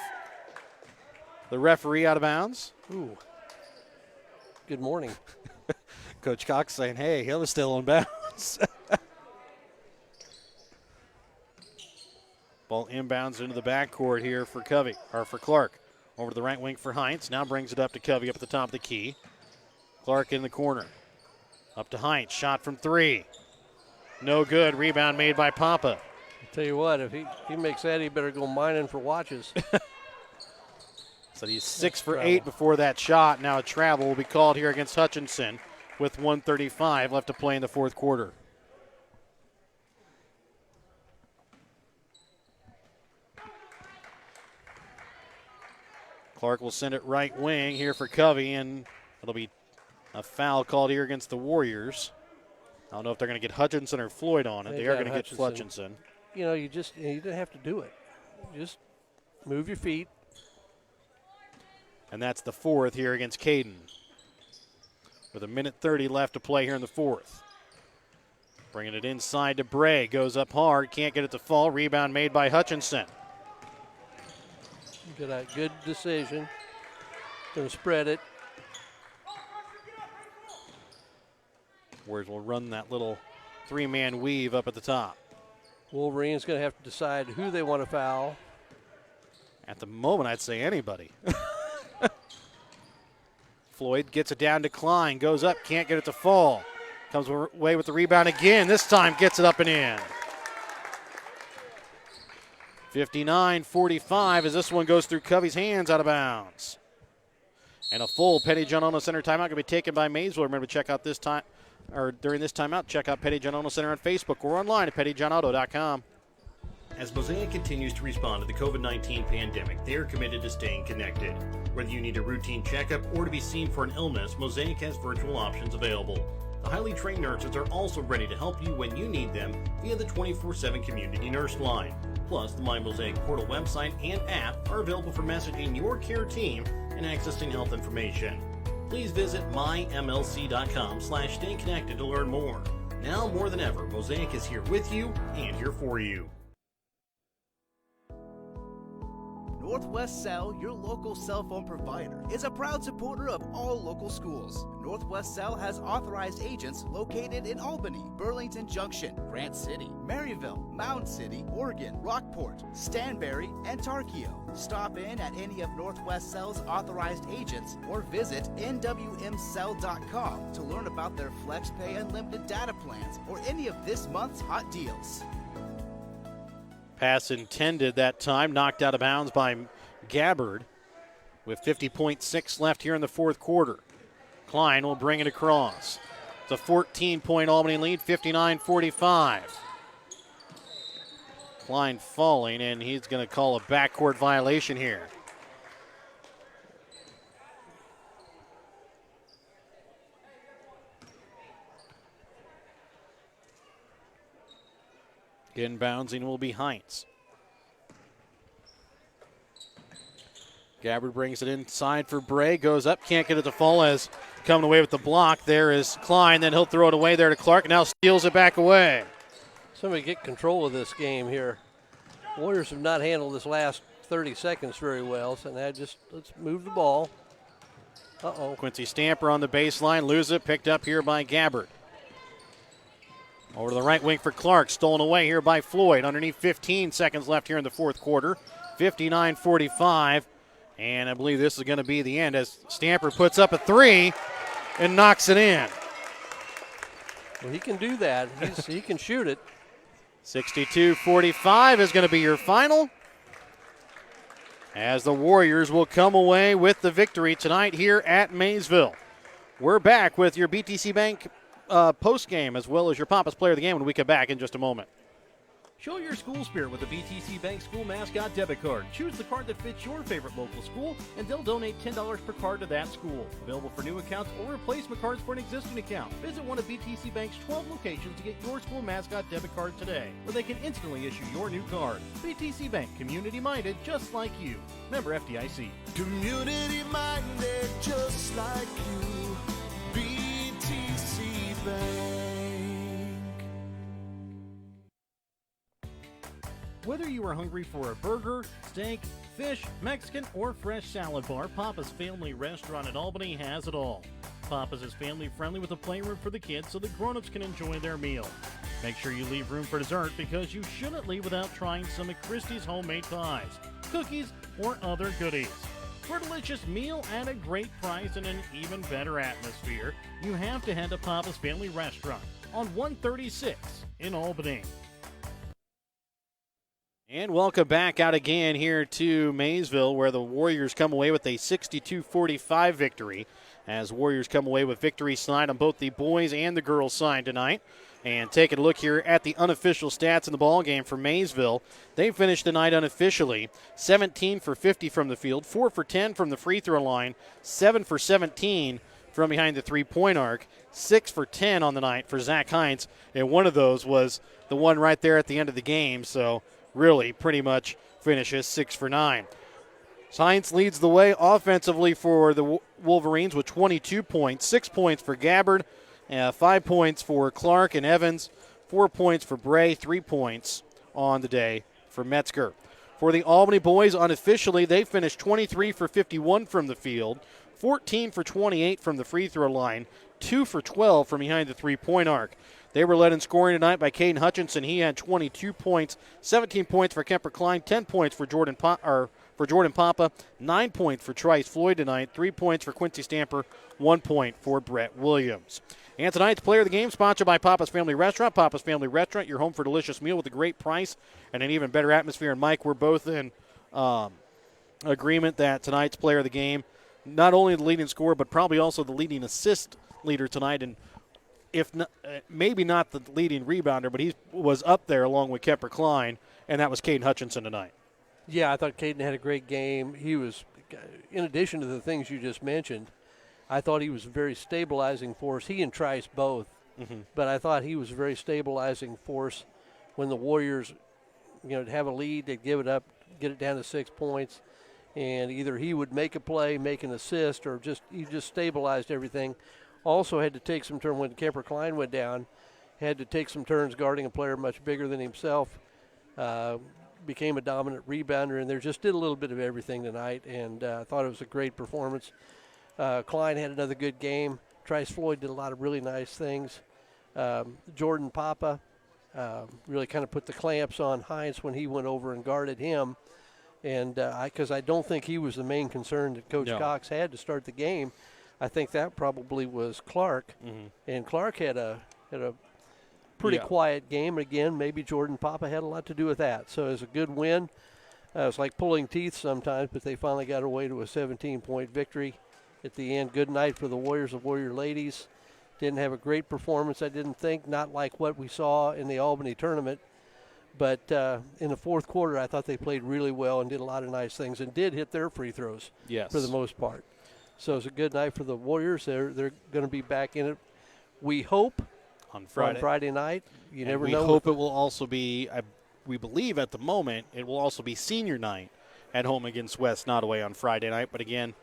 the referee out of bounds. Ooh. Good morning. Coach Cox saying, hey, he was still on bounds. Ball inbounds into the backcourt here for for Clark. Over to the right wing for Heinz. Now brings it up to Covey up at the top of the key. Clark in the corner. Up to Heinz. Shot from three. No good. Rebound made by Papa. I'll tell you what, if he makes that, he better go mining for watches. So he's 6 for 8 before that shot. Now a travel will be called here against Hutchinson with 1:35 left to play in the fourth quarter. Clark will send it right wing here for Covey, and it'll be a foul called here against the Warriors. I don't know if they're going to get Hutchinson or Floyd on it. They are going to get Hutchinson. You know, you didn't have to do it. Just move your feet. And that's the fourth here against Caden. With 1:30 left to play here in the fourth. Bringing it inside to Bray. Goes up hard. Can't get it to fall. Rebound made by Hutchinson. Get a good decision. Going to spread it. Warriors will run that little three-man weave up at the top. Wolverine's going to have to decide who they want to foul. At the moment, I'd say anybody. Floyd gets it down to Klein. Goes up. Can't get it to fall. Comes away with the rebound again. This time gets it up and in. 59-45 as this one goes through Covey's hands out of bounds. And a full Petty John Center timeout going to be taken by Maysville. Remember to check out this time, or during this timeout, check out Petty John Center on Facebook or online at pettyjohnauto.com. As Mosaic continues to respond to the COVID-19 pandemic, they are committed to staying connected. Whether you need a routine checkup or to be seen for an illness, Mosaic has virtual options available. The highly trained nurses are also ready to help you when you need them via the 24/7 community nurse line. Plus, the My Mosaic portal website and app are available for messaging your care team and accessing health information. Please visit mymlc.com/stayconnected to learn more. Now more than ever, Mosaic is here with you and here for you. Northwest Cell, your local cell phone provider, is a proud supporter of all local schools. Northwest Cell has authorized agents located in Albany, Burlington Junction, Grant City, Maryville, Mound City, Oregon, Rockport, Stanberry, and Tarkio. Stop in at any of Northwest Cell's authorized agents or visit nwmcell.com to learn about their FlexPay unlimited data plans or any of this month's hot deals. Pass intended that time, knocked out of bounds by Gabbard with 50.6 left here in the fourth quarter. Klein will bring it across. It's a 14-point Albany lead, 59-45. Klein falling, and he's going to call a backcourt violation here. Inbouncing will be Heinz. Gabbard brings it inside for Bray. Goes up, can't get it to fall as coming away with the block. There is Klein, then he'll throw it away there to Clark. Now steals it back away. Somebody get control of this game here. Warriors have not handled this last 30 seconds very well, so now let's move the ball. Uh-oh. Quincy Stamper on the baseline, lose it, picked up here by Gabbard. Over to the right wing for Clark, stolen away here by Floyd. Underneath 15 seconds left here in the fourth quarter. 59-45, and I believe this is going to be the end as Stamper puts up a three and knocks it in. Well, he can do that. He can shoot it. 62-45 is going to be your final, as the Warriors will come away with the victory tonight here at Maysville. We're back with your BTC Bank post game as well as your Papa's Player of the Game when we come back in just a moment. Show your school spirit with the BTC Bank School Mascot Debit Card. Choose the card that fits your favorite local school, and they'll donate $10 per card to that school. Available for new accounts or replacement cards for an existing account. Visit one of BTC Bank's 12 locations to get your school mascot debit card today, where they can instantly issue your new card. BTC Bank, community-minded just like you. Member FDIC. Community minded just like you. BTC Bank. Whether you are hungry for a burger, steak, fish, Mexican, or fresh salad bar, Papa's Family Restaurant in Albany has it all. Papa's is family friendly with a playroom for the kids so the grown-ups can enjoy their meal. Make sure you leave room for dessert because you shouldn't leave without trying some of Christie's homemade pies, cookies, or other goodies. For a delicious meal at a great price and an even better atmosphere, you have to head to Papa's Family Restaurant on 136 in Albany. And welcome back out again here to Maysville, where the Warriors come away with a 62-45 victory, as Warriors come away with victories tonight on both the boys and the girls side tonight. And taking a look here at the unofficial stats in the ballgame for Maysville, they finished the night unofficially 17 for 50 from the field, 4 for 10 from the free throw line, 7 for 17 from behind the three-point arc, 6 for 10 on the night for Zach Hines, and one of those was the one right there at the end of the game, so really pretty much finishes 6 for 9. Hines leads the way offensively for the Wolverines with 22 points, 6 points for Gabbard, 5 points for Clark and Evans, 4 points for Bray, 3 points on the day for Metzger. For the Albany boys, unofficially, they finished 23 for 51 from the field, 14 for 28 from the free throw line, 2 for 12 from behind the three-point arc. They were led in scoring tonight by Caden Hutchinson. He had 22 points, 17 points for Kemper Klein, 10 points for Jordan Papa, 9 points for Trice Floyd tonight, 3 points for Quincy Stamper, 1 point for Brett Williams. And tonight's player of the game, sponsored by Papa's Family Restaurant. Papa's Family Restaurant, your home for a delicious meal with a great price and an even better atmosphere. And Mike, we're both in agreement that tonight's player of the game, not only the leading scorer, but probably also the leading assist leader tonight, and if not, maybe not the leading rebounder, but he was up there along with Kemper Klein, and that was Caden Hutchinson tonight. Yeah, I thought Caden had a great game. He was, in addition to the things you just mentioned, I thought he was a very stabilizing force. He and Trice both, but I thought he was a very stabilizing force when the Warriors, have a lead, they'd give it up, get it down to 6 points, and either he would make a play, make an assist, or he just stabilized everything. Also had to take some turns when Kemper Klein went down, had to take some turns guarding a player much bigger than himself, became a dominant rebounder, and they just did a little bit of everything tonight, and I thought it was a great performance. Klein had another good game. Trice Floyd did a lot of really nice things. Jordan Papa really kind of put the clamps on Hines when he went over and guarded him, and because I don't think he was the main concern that Coach Cox had to start the game. I think that probably was Clark, and Clark had a pretty quiet game. Again, maybe Jordan Papa had a lot to do with that. So it was a good win. It's like pulling teeth sometimes, but they finally got away to a 17-point victory at the end. Good night for the Warriors, the Warrior ladies. Didn't have a great performance, I didn't think, not like what we saw in the Albany tournament. But in the fourth quarter, I thought they played really well and did a lot of nice things and did hit their free throws for the most part. So it's a good night for the Warriors. They're going to be back in it, we hope, on Friday night. You and never we know. We hope it will also be, we believe at the moment, it will also be senior night at home against West Nottoway on Friday night. But again,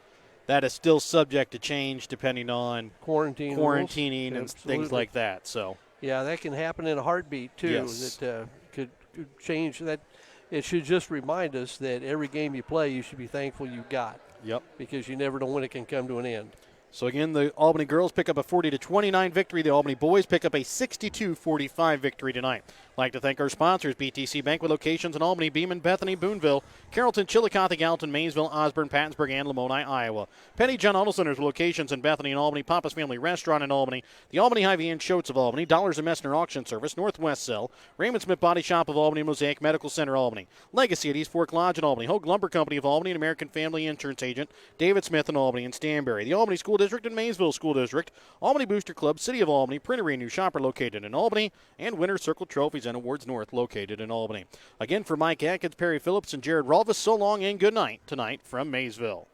that is still subject to change depending on quarantining and things like that. So yeah, that can happen in a heartbeat too. Yes. That could change that. It should just remind us that every game you play, you should be thankful you got. Yep. Because you never know when it can come to an end. So again, the Albany girls pick up a 40-29 victory. The Albany boys pick up a 62-45 victory tonight. I'd like to thank our sponsors, BTC Bank with locations in Albany, Beeman, Bethany, Boonville, Carrollton, Chillicothe, Gallatin, Maysville, Osborne, Pattonsburg, and Lamoni, Iowa. Penny John Auto Centers with locations in Bethany and Albany, Papa's Family Restaurant in Albany, the Albany Hy-Vee and Shoats of Albany, Dollars and Messner Auction Service, Northwest Cell, Raymond Smith Body Shop of Albany, Mosaic Medical Center Albany, Legacy at East Fork Lodge in Albany, Hogue Lumber Company of Albany, and American Family Insurance Agent David Smith in Albany and Stanberry, the Albany School District and Maysville School District, Albany Booster Club, City of Albany, Printery, new shopper located in Albany, and Winter Circle Trophies. represent Awards North, located in Albany. Again, for Mike Atkins, Perry Phillips, and Jared Rolvis, so long and good night tonight from Maysville.